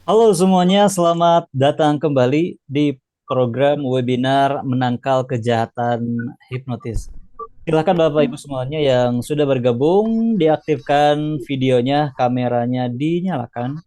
Halo semuanya, selamat datang kembali di program webinar Menangkal Kejahatan Hipnotis. Silakan Bapak Ibu semuanya yang sudah bergabung, diaktifkan videonya, kameranya dinyalakan.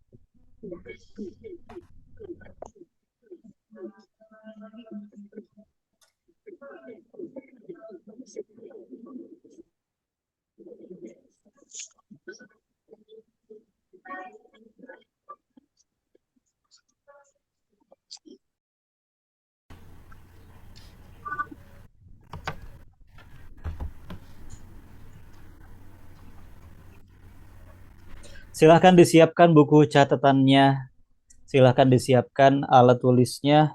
Silakan disiapkan buku catatannya, silakan disiapkan alat tulisnya,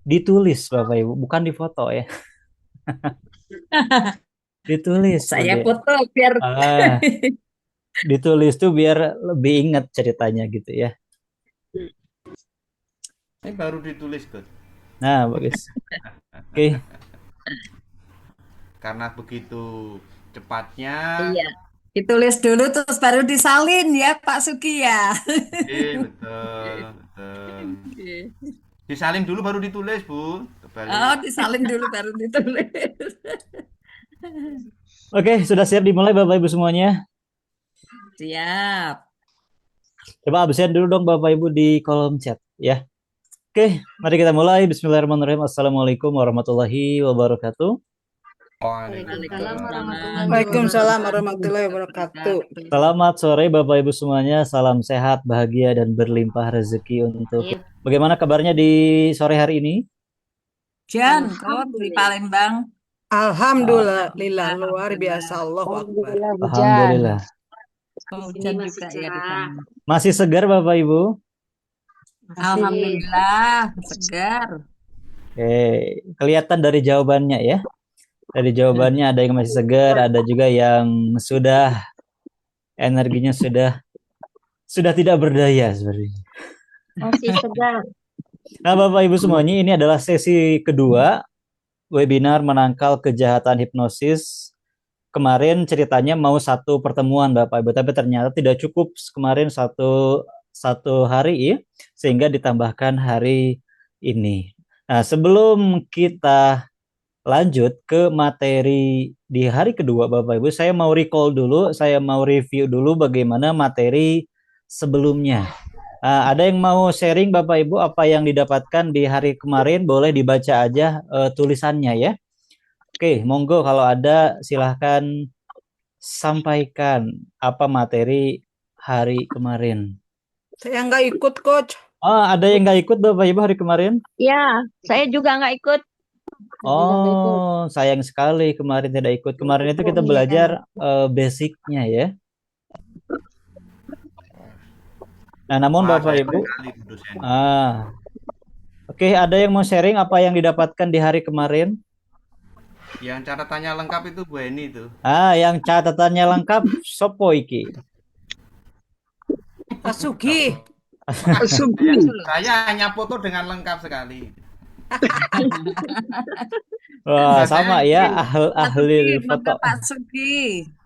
ditulis Bapak Ibu, bukan difoto ya, ditulis. Saya foto biar Ah, ditulis tuh biar lebih ingat ceritanya gitu ya. Ini baru ditulis, Gus. Nah, bagus. Oke. Karena begitu cepatnya. iya, ditulis dulu terus baru disalin ya Pak Suki ya. Betul, betul. Disalin dulu baru ditulis, Bu. Oh, Kebalik. disalin dulu baru ditulis. Oke, sudah siap dimulai Bapak Ibu semuanya? Siap. Coba absen dulu dong Bapak Ibu di kolom chat ya. Oke, mari kita mulai. Bismillahirrahmanirrahim. Assalamualaikum warahmatullahi wabarakatuh. Waalaikumsalam. Waalaikumsalam Waalaikumsalam warahmatullahi warahmatullahi wabarakatuh. wabarakatuh. Selamat sore Bapak Ibu semuanya. Salam sehat, bahagia, dan berlimpah rezeki untuk kita. Bagaimana kabarnya di sore hari ini? Jan, kau di Palembang. Ah, Alhamdulillah luar biasa Allahu Akbar. Alhamdulillah hujan. Alhamdulillah. Hujan juga ya di sana. Masih segar Bapak Ibu? Masih. Alhamdulillah, segar. Oke, kelihatan dari jawabannya ya. Dari jawabannya ada yang masih segar, ada juga yang sudah energinya sudah tidak berdaya sebenarnya. Masih segar. Nah, Bapak Ibu semuanya, ini adalah sesi kedua webinar menangkal kejahatan hipnosis. Kemarin ceritanya mau satu pertemuan Bapak Ibu, tapi ternyata tidak cukup kemarin satu hari ya, sehingga ditambahkan hari ini. Nah, sebelum kita lanjut ke materi di hari kedua Bapak Ibu, saya mau recall dulu, saya mau review dulu bagaimana materi sebelumnya. Ada yang mau sharing Bapak Ibu apa yang didapatkan di hari kemarin, boleh dibaca aja tulisannya ya. Oke, monggo kalau ada silahkan sampaikan apa materi hari kemarin. Saya nggak ikut coach. Oh, ada yang nggak ikut Bapak Ibu hari kemarin? Ya, saya juga nggak ikut. Saya juga nggak ikut. Oh, sayang sekali kemarin tidak ikut. Kemarin itu kita belajar basicnya ya. Nah, namun Wah, Bapak saya Ibu, sekali Bu dosen. oke, ada yang mau sharing apa yang didapatkan di hari kemarin? Yang catatannya lengkap itu Bu Eni itu. Yang catatannya lengkap, sopo iki. Pak Sugi. Saya hanya foto dengan lengkap sekali. Wah, Nah, sama saya ya, Pak ahli Suki, foto. mangga Pak Suki.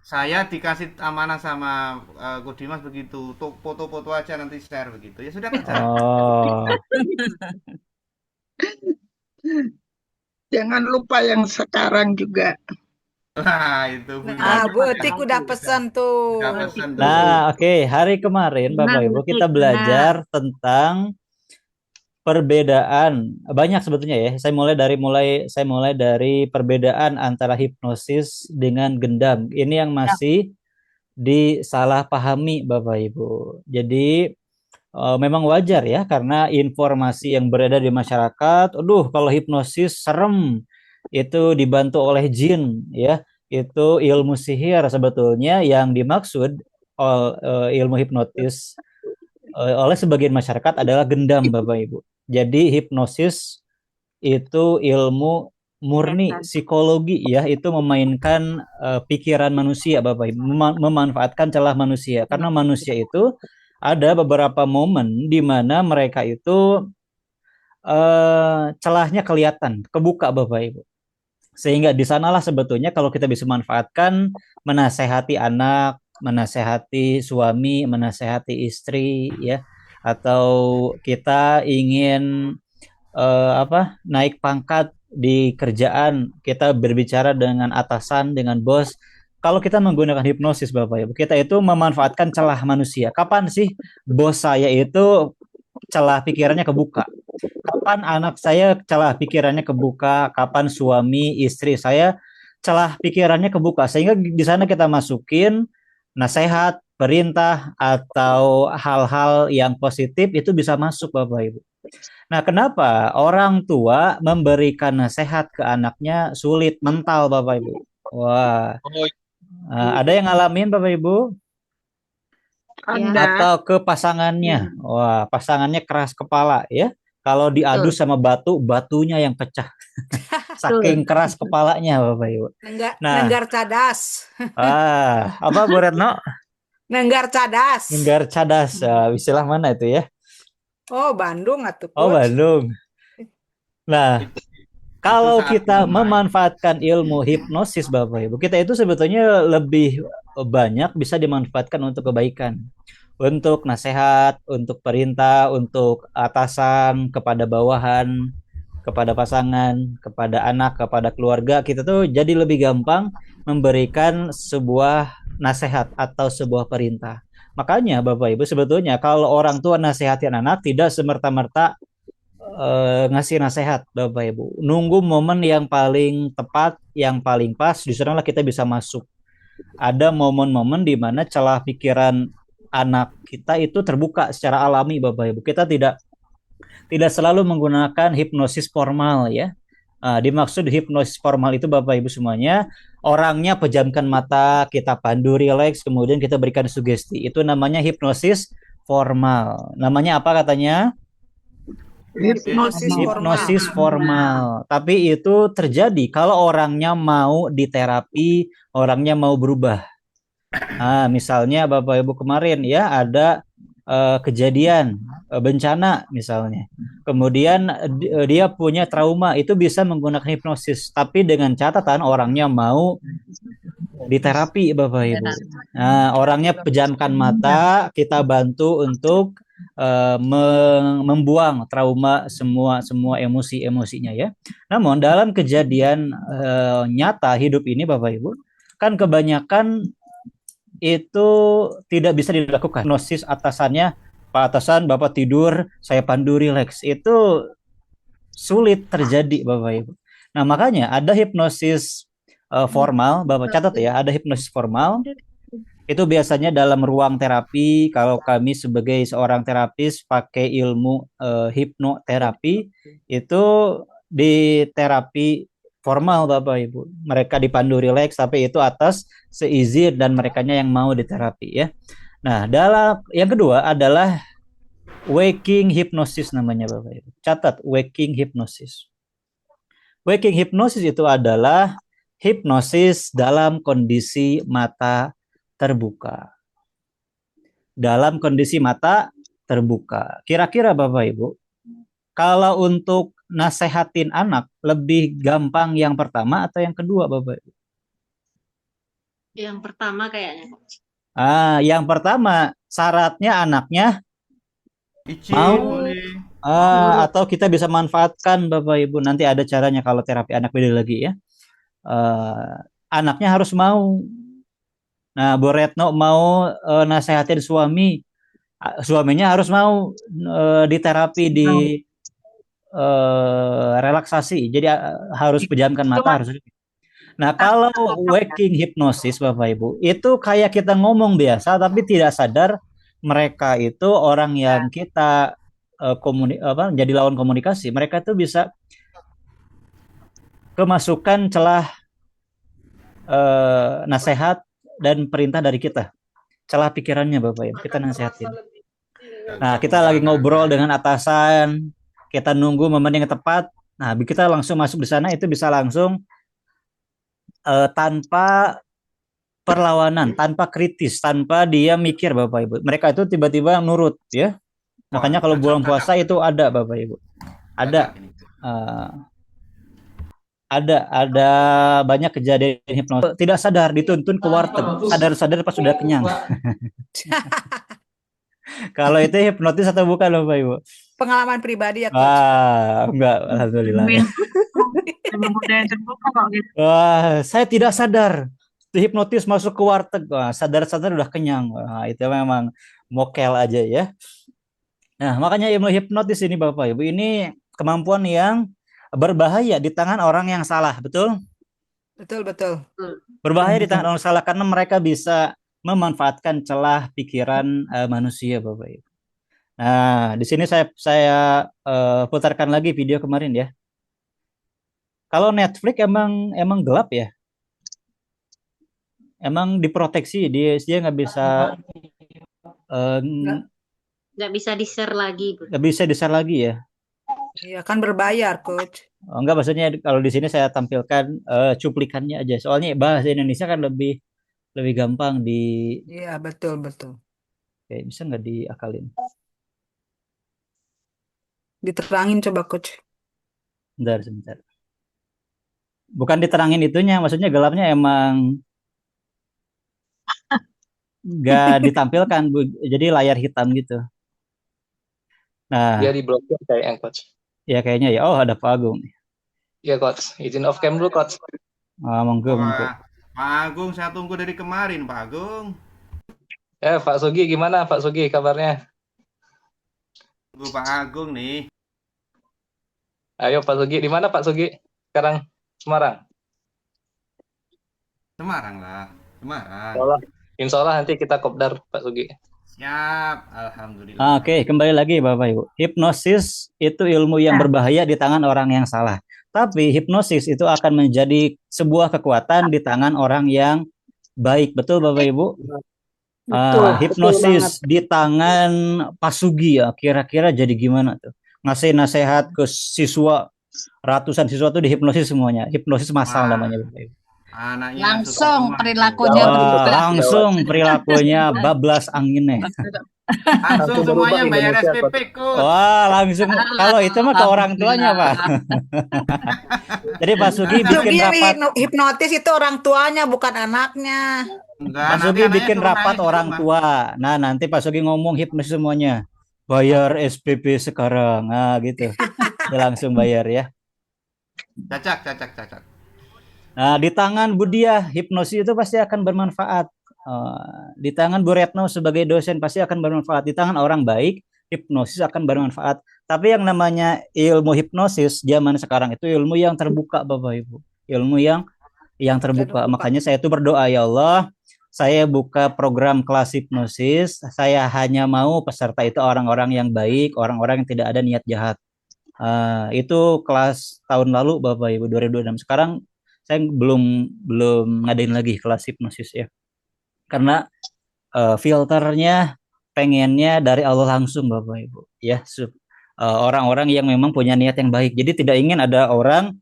saya dikasih amanah sama Kodimas begitu. Foto-foto aja nanti share begitu. Ya sudah kerja. Oh, Jangan lupa yang sekarang juga. Nah, itu Bu. Nah, Butik udah pesan tuh. Udah pesan tuh. nah oke, hari kemarin Bapak Ibu kita belajar tentang perbedaan banyak sebetulnya ya. Saya mulai dari perbedaan antara hipnosis dengan gendam. Ini yang masih disalahpahami Bapak Ibu. Jadi memang wajar ya karena informasi yang beredar di masyarakat, aduh kalau hipnosis serem, itu dibantu oleh jin ya, itu ilmu sihir sebetulnya yang dimaksud ilmu hipnotis oleh sebagian masyarakat adalah gendam Bapak Ibu. Jadi hipnosis itu ilmu murni psikologi ya, itu memainkan pikiran manusia Bapak Ibu, memanfaatkan celah manusia karena manusia itu ada beberapa momen di mana mereka itu celahnya kelihatan, kebuka Bapak Ibu. Sehingga di sanalah sebetulnya kalau kita bisa manfaatkan menasehati anak, menasehati suami, menasehati istri ya. atau kita ingin naik pangkat di kerjaan, kita berbicara dengan atasan, dengan bos. Kalau kita menggunakan hipnosis Bapak Ibu, kita itu memanfaatkan celah manusia. Kapan sih bos saya itu celah pikirannya kebuka? Kapan anak saya celah pikirannya kebuka? Kapan suami istri saya celah pikirannya kebuka? Sehingga di sana kita masukin nasihat, perintah atau hal-hal yang positif itu bisa masuk Bapak Ibu. Nah, kenapa orang tua memberikan nasihat ke anaknya sulit mental Bapak Ibu? Wah, ada yang ngalamin Bapak Ibu? Ada. Atau ke pasangannya? Wah, pasangannya keras kepala ya. Kalau diadu sama batu, batunya yang pecah. Saking keras kepalanya Bapak Ibu. Nah, Nenggar cadas. apa Bu Retno? Nenggar cadas. Nenggar cadas. Istilah mana itu ya? Oh, Bandung atuh, Oh, Coach. Bandung. Nah, kalau saat kita bermain. memanfaatkan ilmu hipnosis Bapak Ibu, kita itu sebetulnya lebih banyak bisa dimanfaatkan untuk kebaikan. Untuk nasihat, untuk perintah, untuk atasan, kepada bawahan, kepada pasangan, kepada anak, kepada keluarga, kita tuh jadi lebih gampang memberikan sebuah nasihat atau sebuah perintah. Makanya Bapak Ibu sebetulnya kalau orang tua nasihatin anak tidak semerta-merta ngasih nasihat Bapak Ibu. Nunggu momen yang paling tepat, yang paling pas, di sanalah kita bisa masuk. Ada momen-momen di mana celah pikiran anak kita itu terbuka secara alami Bapak Ibu. Kita tidak selalu menggunakan hipnosis formal ya. Dimaksud hipnosis formal itu Bapak Ibu semuanya, orangnya pejamkan mata, kita pandu rileks, kemudian kita berikan sugesti. Itu namanya hipnosis formal. Namanya apa katanya? Hipnosis formal. Tapi itu terjadi kalau orangnya mau diterapi, orangnya mau berubah. Misalnya Bapak Ibu kemarin ya ada kejadian bencana misalnya. Kemudian dia punya trauma, itu bisa menggunakan hipnosis, tapi dengan catatan orangnya mau diterapi Bapak Ibu. Nah, orangnya pejamkan mata, kita bantu untuk membuang trauma semua emosinya ya. Namun dalam kejadian nyata hidup ini Bapak Ibu, kan kebanyakan itu tidak bisa dilakukan. Hipnosis atasannya, Pak atasan Bapak tidur, saya pandu rileks, itu sulit terjadi Bapak Ibu. Nah makanya ada hipnosis formal, Bapak catat ya, ada hipnosis formal. Itu biasanya dalam ruang terapi. Kalau kami sebagai seorang terapis pakai ilmu hipnoterapi, itu di terapi formal Bapak Ibu. Mereka dipandu rileks, tapi itu atas seizin dan merekanya yang mau diterapi ya. Nah, dalam yang kedua adalah waking hypnosis namanya Bapak Ibu. Catat, waking hypnosis. Waking hypnosis itu adalah hipnosis dalam kondisi mata terbuka. Dalam kondisi mata terbuka. Kira-kira Bapak Ibu, kalau untuk nasehatin anak lebih gampang yang pertama atau yang kedua Bapak Ibu? Yang pertama kayaknya. Yang pertama syaratnya anaknya Izin mau boleh. atau kita bisa manfaatkan Bapak Ibu. Nanti ada caranya kalau terapi anak beda lagi ya. Anaknya harus mau. Nah, Bu Retno mau nasehatin suami, suaminya harus mau diterapi di relaksasi. Jadi harus pejamkan mata, harus. Nah, kalau waking hypnosis Bapak Ibu, itu kayak kita ngomong biasa tapi tidak sadar mereka itu orang yang kita jadi lawan komunikasi. Mereka itu bisa kemasukan celah nasihat dan perintah dari kita. Celah pikirannya Bapak Ibu, kita nasihatin. Nah, kita lagi ngobrol dengan atasan, kita nunggu momen yang tepat. Nah, kita langsung masuk di sana, itu bisa langsung tanpa perlawanan, tanpa kritis, tanpa dia mikir Bapak Ibu. Mereka itu tiba-tiba nurut ya. Makanya kalau bulan puasa itu ada Bapak Ibu. Ada banyak kejadian hipnosis tidak sadar dituntun ke warteg, sadar-sadar pas sudah kenyang. Kalau itu hipnotis atau bukan Bapak Ibu? Pengalaman pribadi ya, Coach. Wah, enggak, alhamdulillah ya. Memang budaya terbuka kok gitu. Wah, saya tidak sadar. Hipnotis masuk ke warteg. Wah, sadar-sadar udah kenyang. Wah, itu memang mokel aja ya. Nah, makanya ilmu hipnotis ini Bapak Ibu, ini kemampuan yang berbahaya di tangan orang yang salah, betul? Betul, betul. Berbahaya di tangan orang salah karena mereka bisa memanfaatkan celah pikiran manusia, Bapak Ibu. Nah, di sini saya putarkan lagi video kemarin ya. Kalau Netflix emang gelap ya? Emang diproteksi, dia nggak bisa Nggak bisa di-share lagi, Bu. nggak bisa di-share lagi ya? Iya, kan berbayar, Coach. Oh, enggak, maksudnya kalau di sini saya tampilkan cuplikannya aja. Soalnya bahasa Indonesia kan lebih gampang di. Iya, betul, betul. Oke, bisa nggak diakalin? Diterangin coba, Coach. Bentar, sebentar. Bukan diterangin itunya, maksudnya gelapnya emang nggak ditampilkan, Bu. Jadi layar hitam gitu. Nah, Dia diblokir kayaknya, Coach. ya kayaknya ya. Oh, ada Pak Agung. Iya, Coach. Izin off cam dulu, Coach. Monggo. Wah, Pak Agung saya tunggu dari kemarin, Pak Agung. Pak Sugi, gimana Pak Sugi kabarnya? Tunggu Pak Agung nih. Ayo Pak Sugi, di mana Pak Sugi? Sekarang Semarang. Semarang lah, Semarang. Insya Allah nanti kita kopdar Pak Sugi. Siap, alhamdulillah. Oke, kembali lagi Bapak Ibu. Hipnosis itu ilmu yang berbahaya di tangan orang yang salah. Tapi hipnosis itu akan menjadi sebuah kekuatan di tangan orang yang baik. Betul Bapak Ibu? Hipnosis di tangan Pak Sugi ya, kira-kira jadi gimana tuh? Ngasih nasihat ke siswa, ratusan siswa tuh dihipnosis semuanya. Hipnosis massal namanya Bapak Ibu. Anaknya Langsung suka perilakunya Wah, berubah. langsung perilakunya bablas anginnya. langsung semuanya bayar SPP kok. Wah, langsung. Kalau itu mah ke orang tuanya, Pak. Jadi Pak Sugi bikin Sugi yang rapat. hipnotis itu orang tuanya, bukan anaknya. Enggak, Pak nanti Sugi anaknya bikin suruh rapat nangis di orang rumah. tua. Nah, nanti Pak Sugi ngomong hipnosis semuanya. Bayar SPP sekarang. Nah, gitu. Dia langsung bayar ya. Cacak. Nah, di tangan Bu Diah, hipnosis itu pasti akan bermanfaat. Di tangan Bu Retno sebagai dosen pasti akan bermanfaat. Di tangan orang baik, hipnosis akan bermanfaat. Tapi yang namanya ilmu hipnosis zaman sekarang itu ilmu yang terbuka, Bapak Ibu. Ilmu yang terbuka. Makanya saya itu berdoa, ya Allah, saya buka program kelas hipnosis. Saya hanya mau peserta itu orang-orang yang baik, orang-orang yang tidak ada niat jahat. Itu kelas tahun lalu, Bapak Ibu, 2026. Sekarang saya belum ngadain lagi kelas hipnosis ya, karena filternya pengennya dari Allah langsung Bapak Ibu ya, orang-orang yang memang punya niat yang baik. Jadi tidak ingin ada orang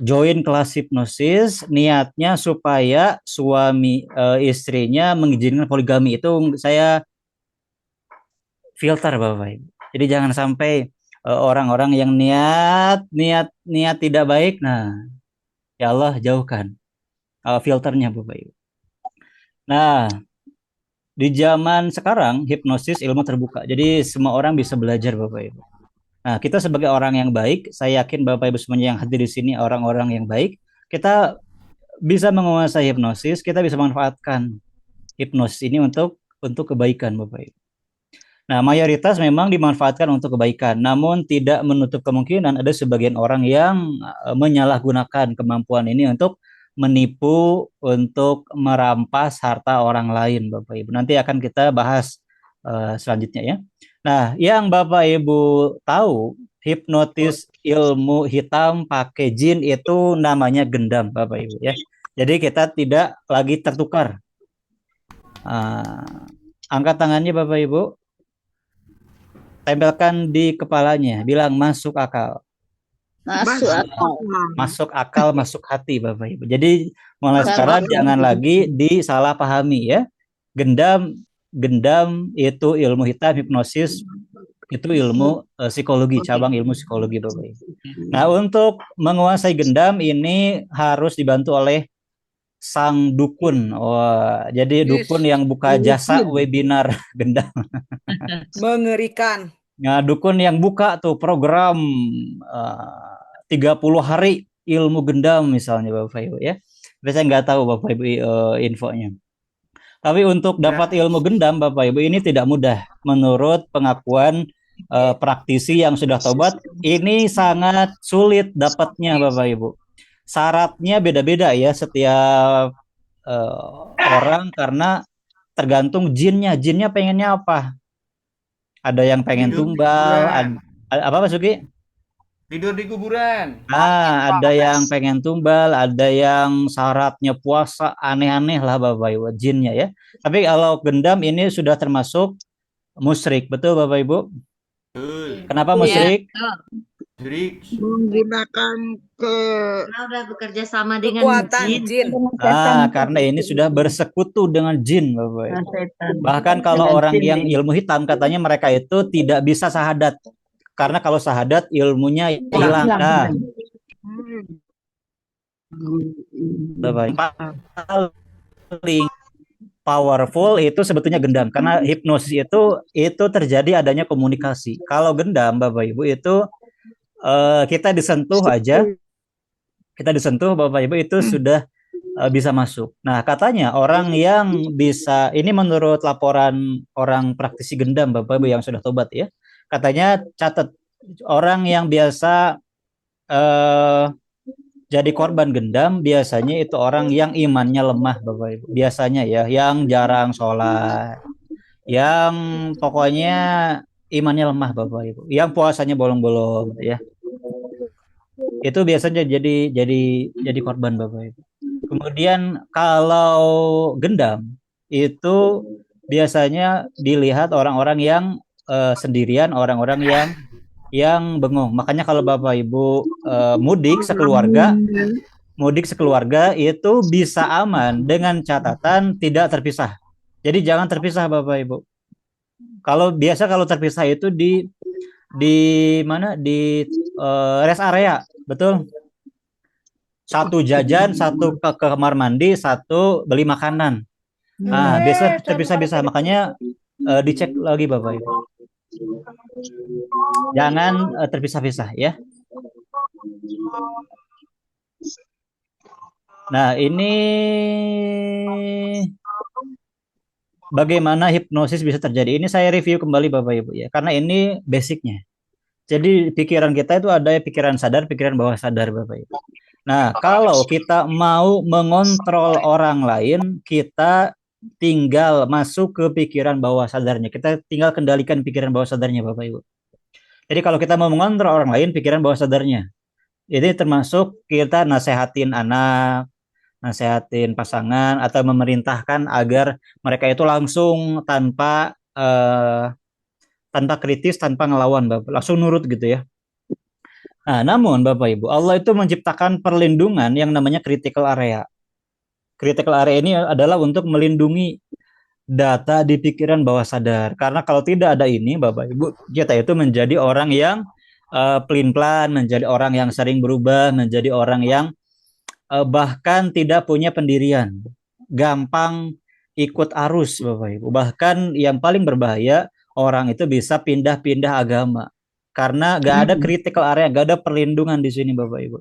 join kelas hipnosis niatnya supaya suami istrinya mengizinkan poligami. Itu saya filter Bapak Ibu. Jadi jangan sampai orang-orang yang niat tidak baik, nah ya Allah jauhkan filternya Bapak Ibu. Nah, di zaman sekarang hipnosis ilmu terbuka. Jadi semua orang bisa belajar Bapak Ibu. Nah, kita sebagai orang yang baik, saya yakin Bapak Ibu semuanya yang hadir di sini orang-orang yang baik, kita bisa menguasai hipnosis, kita bisa manfaatkan hipnosis ini untuk kebaikan Bapak Ibu. Nah, mayoritas memang dimanfaatkan untuk kebaikan, namun tidak menutup kemungkinan ada sebagian orang yang menyalahgunakan kemampuan ini untuk menipu, untuk merampas harta orang lain, Bapak Ibu. Nanti akan kita bahas selanjutnya ya. Nah, yang Bapak Ibu tahu, hipnotis ilmu hitam pakai jin itu namanya gendam, Bapak Ibu ya. Jadi kita tidak lagi tertukar. Angkat tangannya Bapak Ibu. Tempelkan di kepalanya, bilang masuk akal. Masuk akal, masuk hati Bapak Ibu. Jadi mulai sekarang jangan lagi disalahpahami ya. Gendam itu ilmu hitam, hipnosis itu ilmu psikologi, cabang ilmu psikologi Bapak Ibu. Nah, untuk menguasai gendam ini harus dibantu oleh sang dukun. Wah, jadi dukun Is, yang buka jasa mungkin webinar gendam. mengerikan. Nah, dukun yang buka tuh program 30 hari ilmu gendam misalnya Bapak Ibu ya. Tapi saya nggak tahu Bapak Ibu infonya. Tapi untuk dapat ilmu Gratis. gendam Bapak Ibu ini tidak mudah. Menurut pengakuan praktisi yang sudah tobat, ini sangat sulit dapatnya Bapak Ibu. Syaratnya beda-beda ya setiap orang karena tergantung jinnya. Jinnya pengennya apa? Ada yang pengen Tidur di tumbal, kuburan. apa Mas Suki? Tidur di kuburan. Ada yang pengen tumbal, ada yang syaratnya puasa, aneh-aneh lah Bapak Ibu, jinnya ya. Tapi kalau gendam ini sudah termasuk musyrik, betul Bapak Ibu? Betul. Kenapa Iya, musyrik? betul. Jadi menggunakan Karena udah bekerja sama dengan kekuatan jin. jin. Dengan setan. Karena ini sudah bersekutu dengan jin Bapak Ibu. Nah, setan. Bahkan kalau Dengan orang jin yang nih. ilmu hitam katanya mereka itu tidak bisa syahadat. Karena kalau syahadat ilmunya hilang. Hilang. Nah, Hmm. Bapak Ibu. Paling powerful itu sebetulnya gendam karena hipnosis itu terjadi adanya komunikasi. Kalau gendam Bapak Ibu itu kita disentuh aja, kita disentuh Bapak Ibu itu sudah bisa masuk. Nah, katanya orang yang bisa ini menurut laporan orang praktisi gendam Bapak Ibu yang sudah tobat ya. Katanya catat orang yang biasa jadi korban gendam biasanya itu orang yang imannya lemah Bapak Ibu. Biasanya ya, yang jarang sholat, yang pokoknya imannya lemah Bapak Ibu, yang puasanya bolong-bolong gitu ya. Itu biasanya jadi korban Bapak Ibu. Kemudian kalau gendam itu biasanya dilihat orang-orang yang sendirian, orang-orang yang bengong. Makanya kalau Bapak Ibu mudik sekeluarga itu bisa aman dengan catatan tidak terpisah. Jadi jangan terpisah Bapak Ibu. Kalau terpisah itu di mana di rest area, betul? Satu jajan, satu ke kamar mandi, satu beli makanan. Nah, biasa terpisah-pisah. Makanya dicek lagi Bapak Ibu. Jangan terpisah-pisah ya. Nah, ini bagaimana hipnosis bisa terjadi. Ini saya review kembali Bapak Ibu ya. Karena ini basicnya. Jadi pikiran kita itu ada pikiran sadar, pikiran bawah sadar Bapak Ibu. Nah, kalau kita mau mengontrol orang lain, kita tinggal masuk ke pikiran bawah sadarnya. Kita tinggal kendalikan pikiran bawah sadarnya Bapak Ibu. Jadi kalau kita mau mengontrol orang lain, pikiran bawah sadarnya. Ini termasuk kita nasehatin anak, nasehatin pasangan, atau memerintahkan agar mereka itu langsung tanpa kritis, tanpa ngelawan Bapak. Langsung nurut gitu ya. Nah, namun Bapak Ibu, Allah itu menciptakan perlindungan yang namanya critical area. Critical area ini adalah untuk melindungi data di pikiran bawah sadar. Karena kalau tidak ada ini, Bapak Ibu, kita itu menjadi orang yang pelin-pelan, menjadi orang yang sering berubah, menjadi orang yang bahkan tidak punya pendirian, gampang ikut arus, Bapak Ibu. Bahkan yang paling berbahaya, orang itu bisa pindah-pindah agama. Karena gak ada critical area, gak ada perlindungan di sini Bapak Ibu.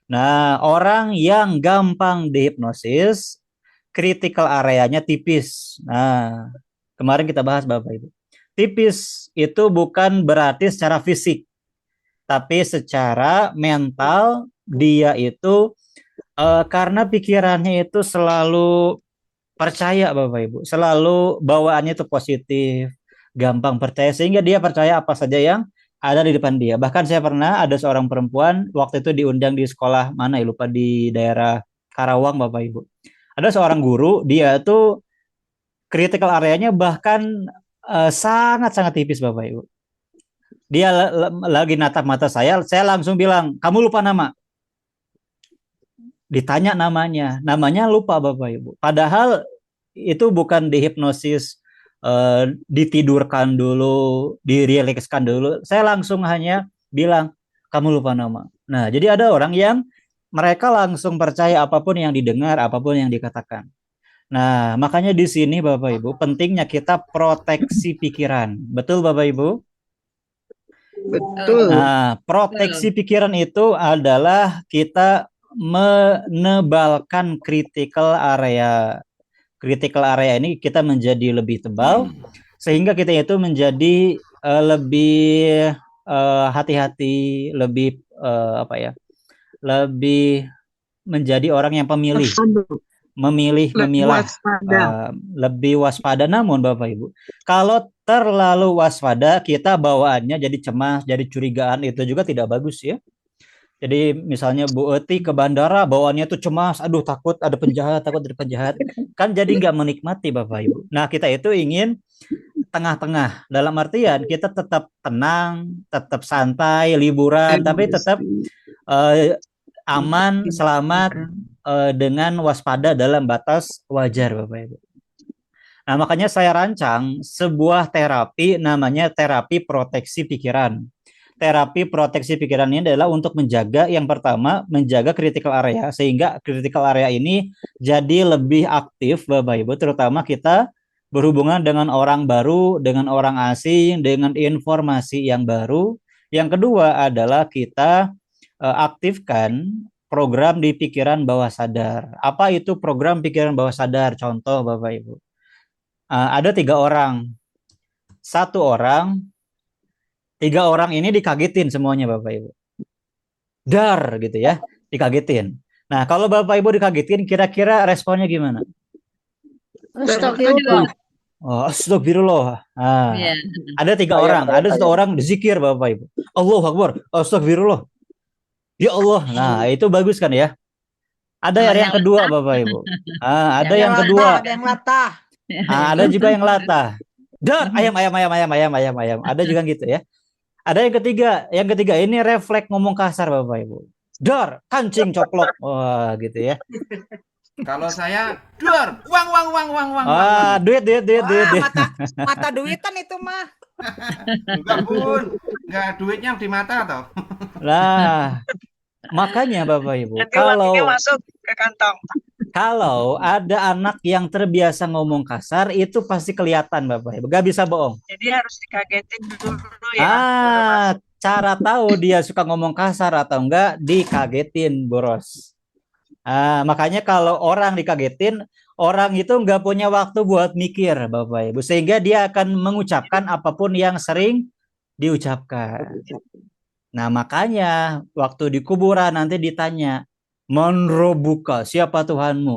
Nah, orang yang gampang dihipnosis, critical areanya tipis. Nah, kemarin kita bahas Bapak Ibu. Tipis itu bukan berarti secara fisik, tapi secara mental dia itu karena pikirannya itu selalu percaya Bapak Ibu, selalu bawaannya itu positif, gampang percaya sehingga dia percaya apa saja yang ada di depan dia. Bahkan saya pernah ada seorang perempuan waktu itu diundang di sekolah mana ya lupa di daerah Karawang Bapak Ibu. Ada seorang guru, dia tuh critical areanya bahkan sangat-sangat tipis Bapak Ibu. Dia lagi natap mata saya langsung bilang, "Kamu lupa nama." Ditanya namanya lupa Bapak Ibu. Padahal itu bukan dihipnosis, ditidurkan dulu, dirilekskan dulu. Saya langsung hanya bilang, kamu lupa nama. Nah, jadi ada orang yang mereka langsung percaya apapun yang didengar, apapun yang dikatakan. Nah, makanya di sini Bapak Ibu, pentingnya kita proteksi pikiran. Betul Bapak Ibu? Betul. Nah, proteksi pikiran itu adalah kita menebalkan critical area. Critical area ini kita menjadi lebih tebal, sehingga kita itu menjadi lebih hati-hati, lebih lebih menjadi orang yang pemilih. Memilah, lebih waspada. Namun Bapak Ibu, kalau terlalu waspada, kita bawaannya jadi cemas, jadi curigaan, itu juga tidak bagus ya. Jadi misalnya Bu Eti ke bandara, bawaannya tuh cemas, aduh takut ada penjahat, kan jadi nggak menikmati Bapak Ibu. Nah, kita itu ingin tengah-tengah, dalam artian kita tetap tenang, tetap santai, liburan, tapi tetap aman, selamat, dengan waspada dalam batas wajar Bapak Ibu. Nah, makanya saya rancang sebuah terapi namanya terapi proteksi pikiran. Terapi proteksi pikiran ini adalah untuk menjaga, yang pertama, menjaga critical area, sehingga critical area ini jadi lebih aktif Bapak Ibu, terutama kita berhubungan dengan orang baru, dengan orang asing, dengan informasi yang baru. Yang kedua adalah kita aktifkan program di pikiran bawah sadar. Apa itu program pikiran bawah sadar? Contoh Bapak Ibu. Ada 3 orang. 1 orang, 3 orang ini dikagetin semuanya Bapak Ibu. Dar gitu ya, dikagetin. Nah, kalau Bapak Ibu dikagetin, kira-kira responnya gimana? Astagfirullah. Oh, astagfirullah. Iya. Ada 3 orang, ada 1 orang dizikir Bapak Ibu. Allahu Akbar, astagfirullah. Ya Allah. Nah, itu bagus kan ya. Ada yang kedua Bapak Ibu. Ada yang kedua. Ada yang latah. Ada juga yang latah. Dar, ayam. Ada juga gitu ya. Ada yang ketiga. Yang ketiga ini refleks ngomong kasar Bapak Ibu. Dar, kancing coplok. Wah, gitu ya. Kalau saya, dar, uang. Duit. Mata duitan itu mah. Enggak Bun, enggak duitnya di mata toh. Nah, makanya Bapak Ibu, Nanti uangnya masuk ke kantong. kalau ada anak yang terbiasa ngomong kasar, itu pasti kelihatan Bapak Ibu, gak bisa bohong. Jadi harus dikagetin dulu ya. Cara tahu dia suka ngomong kasar atau enggak, dikagetin boros. Makanya kalau orang dikagetin, orang itu nggak punya waktu buat mikir Bapak Ibu, sehingga dia akan mengucapkan apapun yang sering diucapkan. Nah, makanya waktu di kuburan nanti ditanya, "Man Rabbuka?" Siapa Tuhanmu?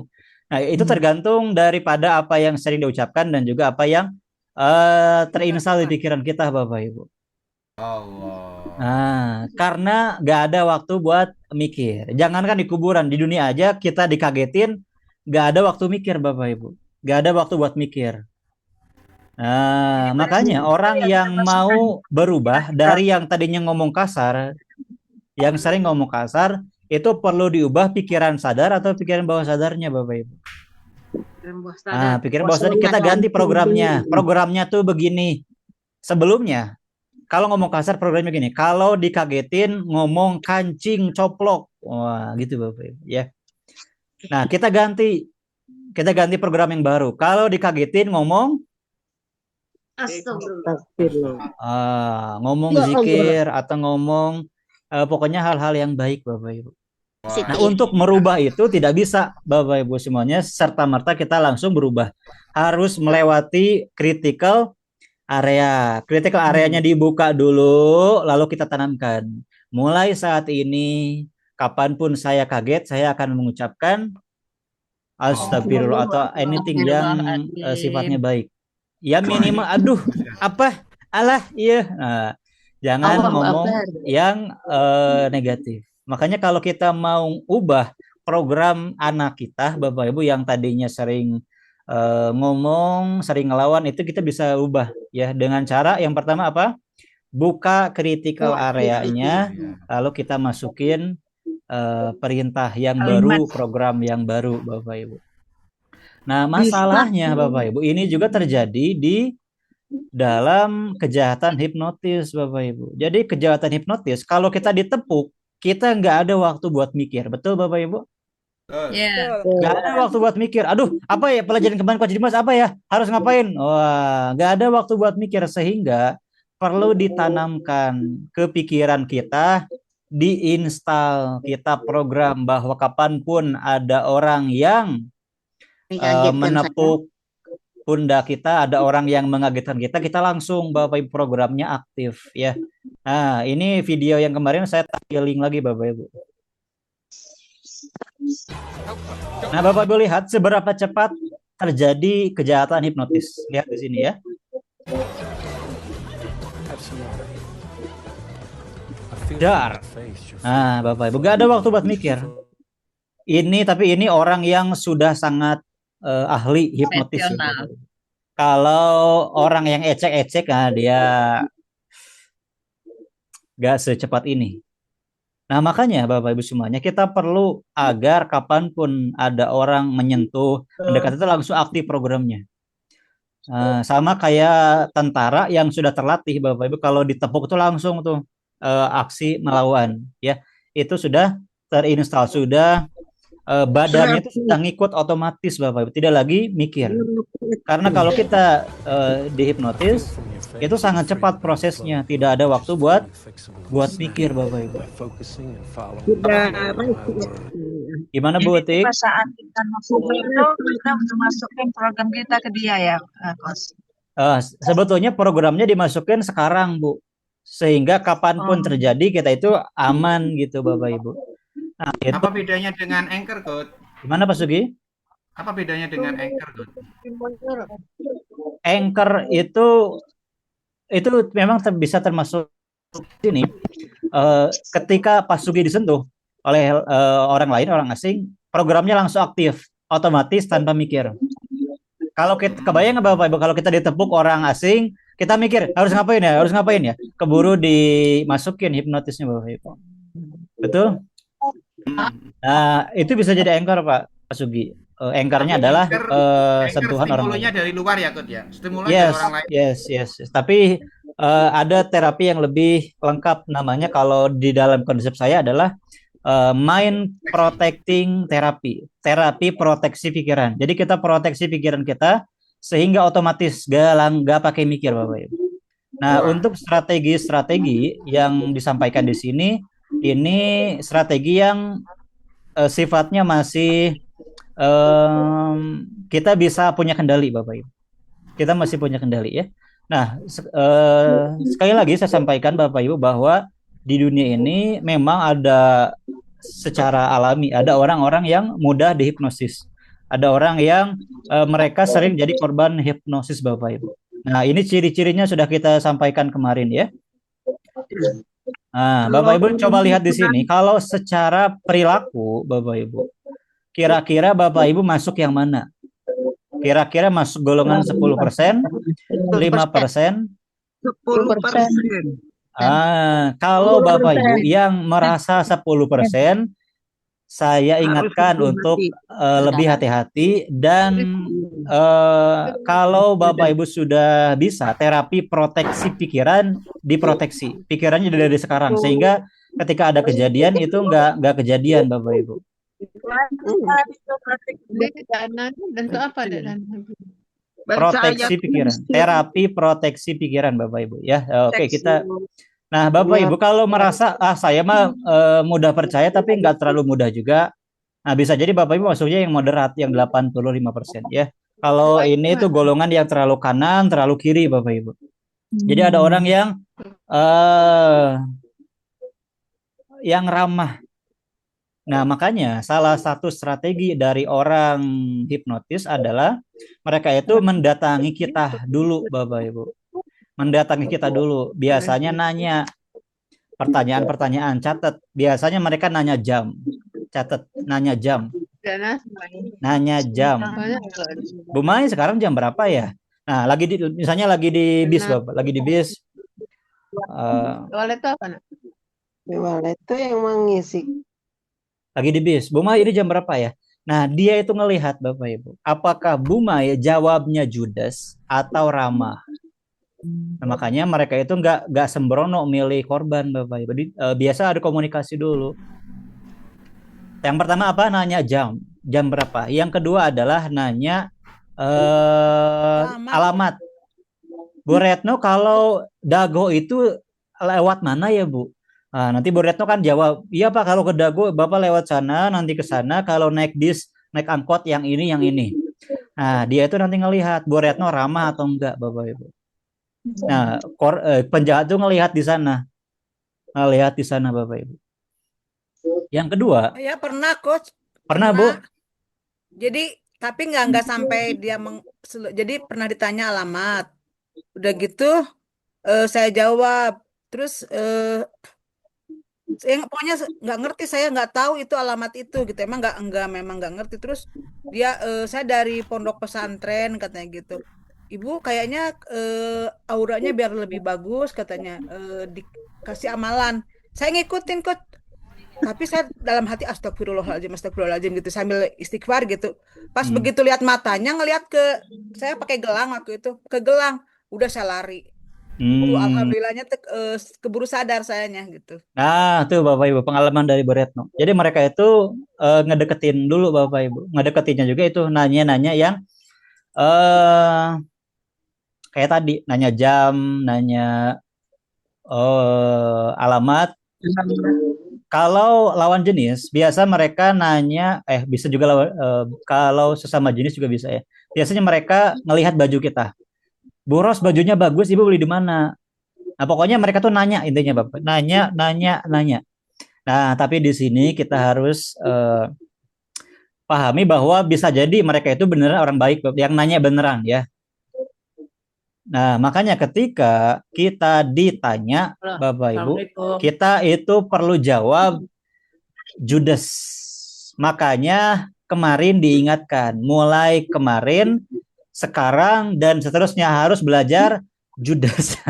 Nah, itu tergantung daripada apa yang sering diucapkan dan juga apa yang terinstal di pikiran kita Bapak Ibu. Allah. Karena nggak ada waktu buat mikir. Jangankan di kuburan, di dunia aja kita dikagetin, nggak ada waktu mikir Bapak Ibu. Nggak ada waktu buat mikir. Makanya orang yang mau berubah dari yang tadinya ngomong kasar, yang sering ngomong kasar, itu perlu diubah pikiran sadar atau pikiran bawah sadarnya Bapak Ibu. Pikiran bawah sadar, kita ganti programnya. Programnya tuh begini. Sebelumnya, kalau ngomong kasar programnya begini. Kalau dikagetin ngomong kancing coplok. Wah, gitu Bapak Ibu ya. Nah, kita ganti program yang baru. Kalau dikagetin ngomong ngomong zikir atau ngomong pokoknya hal-hal yang baik Bapak Ibu. Nah, untuk merubah itu tidak bisa Bapak Ibu semuanya serta-merta kita langsung berubah. Harus melewati critical area. Critical areanya dibuka dulu, lalu kita tanamkan. Mulai saat ini, kapanpun saya kaget, saya akan mengucapkan astagfirullah atau anything yang sifatnya baik. Ya minimal, aduh, apa, alah, iya. Nah, jangan ngomong yang negatif. Makanya kalau kita mau ubah program anak kita, Bapak Ibu, yang tadinya sering ngomong, sering ngelawan, itu kita bisa ubah ya dengan cara yang pertama apa? Buka critical areanya, lalu kita masukin perintah yang baru, program yang baru, Bapak Ibu. Nah, masalahnya Bapak Ibu, ini juga terjadi di dalam kejahatan hipnotis Bapak Ibu. Jadi kejahatan hipnotis, kalau kita ditepuk, kita nggak ada waktu buat mikir. Betul Bapak Ibu? Betul. Ya. Nggak ada waktu buat mikir. Aduh, apa ya pelajaran kemarin Coach Dimas apa ya? Harus ngapain? Wah, nggak ada waktu buat mikir sehingga perlu ditanamkan ke pikiran kita, diinstal kita program bahwa kapanpun ada orang yang menepuk pundak kita, ada orang yang mengagetkan kita langsung Bapak Ibu programnya aktif ya. Nah, ini video yang kemarin saya tampil link lagi Bapak Ibu. Nah, Bapak Ibu lihat seberapa cepat terjadi kejahatan hipnotis. Lihat di sini ya. Dar. Nah, Bapak Ibu gak ada waktu buat mikir. Tapi ini orang yang sudah sangat ahli hipnotis. Ya, Profesional. Bapak Ibu. Kalau orang yang ecek-ecek, nah dia gak secepat ini. Nah, makanya Bapak Ibu semuanya kita perlu agar kapanpun ada orang menyentuh, mendekat itu langsung aktif programnya. Sama kayak tentara yang sudah terlatih Bapak Ibu, kalau ditepuk itu langsung tuh aksi melawan ya. Itu sudah terinstall, sudah badannya itu sudah ngikut otomatis Bapak Ibu, tidak lagi mikir. Karena kalau kita dihipnotis itu sangat cepat prosesnya, tidak ada waktu buat mikir Bapak Ibu. Gimana Bu Utik? Saat kita masuk itu kita udah masukin program kita ke dia ya, Coach. Sebetulnya programnya dimasukin sekarang Bu, sehingga kapanpun terjadi kita itu aman gitu Bapak Ibu. Nah, itu Apa bedanya dengan Anchor, Coach? gimana Pak Sugi? Apa bedanya dengan Anchor, Coach? Anchor itu memang bisa termasuk sini. Ketika Pak Sugi disentuh oleh orang lain, orang asing, programnya langsung aktif, otomatis tanpa mikir. Kalau kita kebayang nggak Bapak Ibu, kalau kita ditepuk orang asing, kita mikir harus ngapain ya, keburu dimasukin hipnotisnya Bapak Ibu. Betul? Nah, itu bisa jadi anchor Pak Sugi. Anchornya adalah sentuhan orang lain. Stimulnya dari luar ya, Coach ya. Stimulan Yes, dari orang lain. yes. Tapi ada terapi yang lebih lengkap, namanya kalau di dalam konsep saya adalah mind protecting therapy, terapi proteksi pikiran. Jadi kita proteksi pikiran kita sehingga otomatis gak pakai mikir Bapak Ibu. Nah, untuk strategi-strategi yang disampaikan di sini, ini strategi yang sifatnya masih kita bisa punya kendali Bapak Ibu. Kita masih punya kendali ya. Nah, sekali lagi saya sampaikan Bapak Ibu bahwa di dunia ini memang ada secara alami, ada orang-orang yang mudah dihipnosis. Ada orang yang mereka sering jadi korban hipnosis Bapak Ibu. Nah, ini ciri-cirinya sudah kita sampaikan kemarin ya. Nah, Bapak Ibu coba lihat di sini, kalau secara perilaku Bapak Ibu, kira-kira Bapak Ibu masuk yang mana? Kira-kira masuk golongan 10%, 5%? 10%. Kalau Bapak Ibu yang merasa 10%, saya ingatkan untuk lebih hati-hati dan kalau Bapak Ibu sudah bisa terapi proteksi pikiran, diproteksi pikirannya dari sekarang sehingga ketika ada kejadian itu nggak kejadian Bapak Ibu. Proteksi pikiran, terapi proteksi pikiran Bapak Ibu ya. Oke, kita. Nah, Bapak Ibu kalau merasa saya mah mudah percaya tapi nggak terlalu mudah juga. Nah, bisa jadi Bapak Ibu maksudnya yang moderat, yang 85% ya. Kalau ini tuh golongan yang terlalu kanan, terlalu kiri Bapak Ibu. Jadi ada orang yang ramah. Nah, makanya salah satu strategi dari orang hipnotis adalah mereka itu mendatangi kita dulu Bapak Ibu. Mendatangi kita dulu, biasanya nanya pertanyaan-pertanyaan, catat. Biasanya mereka nanya jam, catat, nanya jam. Bu Mai sekarang jam berapa ya? Nah, misalnya lagi di bis Bapak, lagi di bis. Walet itu apa nak? Walet itu yang mengisi. Lagi di bis, Bu Mai ini jam berapa ya? Nah, dia itu ngelihat Bapak Ibu, apakah Bu Mai jawabnya judes atau ramah. Nah, makanya mereka itu nggak sembrono milih korban, Bapak Ibu. Jadi, biasa ada komunikasi dulu. Yang pertama apa? Nanya jam berapa. Yang kedua adalah nanya Alamat. alamat. Bu Retno, kalau Dago itu lewat mana ya, Bu? Nah, nanti Bu Retno kan jawab, iya Pak, kalau ke Dago Bapak lewat sana, nanti ke sana, kalau naik bis, naik angkot yang ini, yang ini. Nah, dia itu nanti ngelihat Bu Retno ramah atau enggak, Bapak Ibu. Nah, penjahat itu ngelihat di sana. Ngelihat di sana, Bapak Ibu. Yang kedua, Ya pernah coach. pernah Bu? Jadi tapi nggak sampai dia jadi pernah ditanya alamat. Udah gitu saya jawab. Terus saya pokoknya nggak ngerti, saya nggak tahu itu alamat itu gitu. Memang nggak ngerti. Terus dia saya dari pondok pesantren katanya gitu. Ibu kayaknya auranya biar lebih bagus katanya, dikasih amalan. Saya ngikutin kok. Tapi saya dalam hati astagfirullahaladzim gitu sambil istighfar gitu. Pas begitu lihat matanya ngelihat ke saya pakai gelang waktu itu, ke gelang, udah saya lari. Alhamdulillahnya keburu sadar sayanya gitu. Nah, tuh Bapak Ibu pengalaman dari Bu Retno. Jadi mereka itu ngedeketin dulu Bapak Ibu. Ngedeketinnya juga itu nanya-nanya yang kayak tadi, nanya jam, nanya alamat. Kalau lawan jenis, biasa mereka nanya, bisa juga kalau sesama jenis juga bisa ya. Biasanya mereka ngelihat baju kita. Bu Ros, bajunya bagus, Ibu beli di mana? Nah, pokoknya mereka tuh nanya intinya Bapak. Nanya. Nah, tapi di sini kita harus pahami bahwa bisa jadi mereka itu beneran orang baik, yang nanya beneran ya. Nah, makanya ketika kita ditanya, Bapak Ibu, kita itu perlu jawab judes. Makanya kemarin diingatkan, mulai kemarin, sekarang, dan seterusnya harus belajar judes.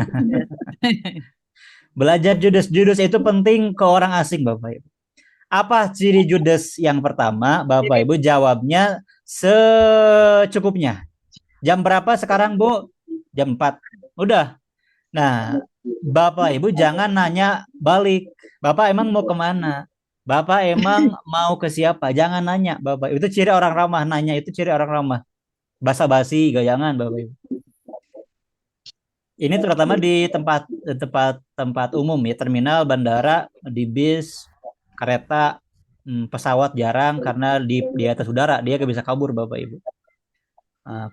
Belajar judes. Judes itu penting ke orang asing, Bapak Ibu. Apa ciri judes yang pertama, Bapak Ibu? Jawabnya secukupnya. Jam berapa sekarang, Bu? Jam 4. Udah. Nah, Bapak Ibu jangan nanya balik. Bapak emang mau kemana? Bapak emang mau ke siapa? Jangan nanya, Bapak. Itu ciri orang ramah. Nanya itu ciri orang ramah. Basa-basi, gayangan, Bapak Ibu. Ini terutama di tempat umum ya, terminal, bandara, di bis, kereta, pesawat jarang karena di atas udara dia gak bisa kabur, Bapak Ibu.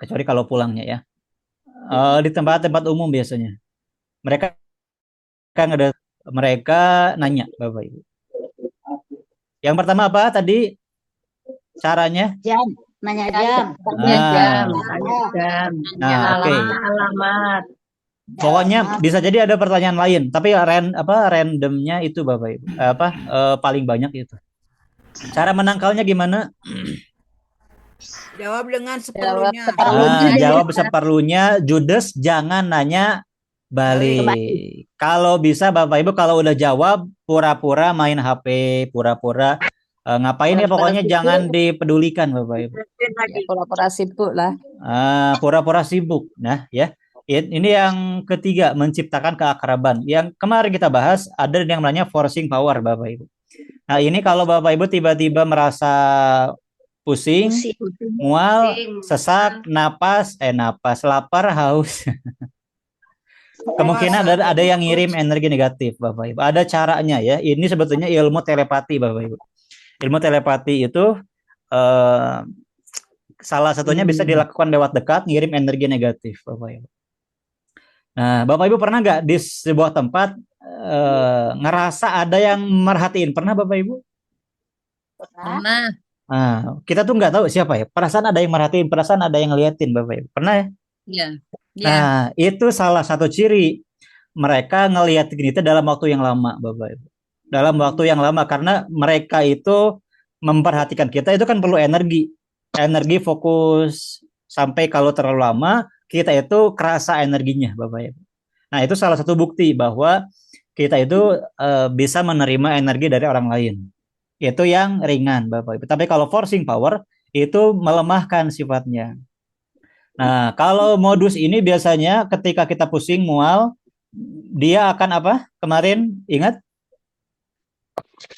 Kecuali kalau pulangnya ya. Di tempat-tempat umum biasanya mereka nanya, Bapak Ibu. Yang pertama apa tadi caranya? Nanya jam. Nah, oke. Alamat. Pokoknya bisa jadi ada pertanyaan lain, tapi randomnya itu Bapak Ibu. Paling banyak itu. Cara menangkalnya gimana? Jawab dengan seperlunya. Jawab seperlunya, judes, jangan nanya balik. Kalau bisa Bapak Ibu, kalau udah jawab pura-pura main HP, pura-pura ngapain ya, pokoknya jangan dipedulikan Bapak Ibu. Pura-pura sibuk lah. Pura-pura sibuk. Nah, ya. Ini yang ketiga, menciptakan keakraban. Yang kemarin kita bahas ada yang namanya forcing power, Bapak Ibu. Nah, ini kalau Bapak Ibu tiba-tiba merasa pusing, mual, sesak, napas, lapar, haus. Kemungkinan ada yang ngirim energi negatif, Bapak Ibu. Ada caranya ya. Ini sebetulnya ilmu telepati, Bapak Ibu. Ilmu telepati itu salah satunya bisa dilakukan lewat dekat, ngirim energi negatif, Bapak Ibu. Nah, Bapak Ibu pernah nggak di sebuah tempat ngerasa ada yang merhatiin? Pernah Bapak Ibu? Pernah. Nah, kita tuh nggak tahu siapa ya. Perasaan ada yang merhatiin, perasaan ada yang ngeliatin, Bapak Ibu. Pernah ya? Iya. Nah, itu salah satu ciri mereka ngeliatin kita dalam waktu yang lama, Bapak Ibu. Dalam waktu yang lama, karena mereka itu memperhatikan kita itu kan perlu energi fokus, sampai kalau terlalu lama kita itu kerasa energinya, Bapak Ibu. Nah, itu salah satu bukti bahwa kita itu bisa menerima energi dari orang lain. Itu yang ringan, Bapak Ibu. Tapi kalau forcing power itu melemahkan sifatnya. Nah, kalau modus ini biasanya ketika kita pusing, mual, dia akan apa? Kemarin ingat?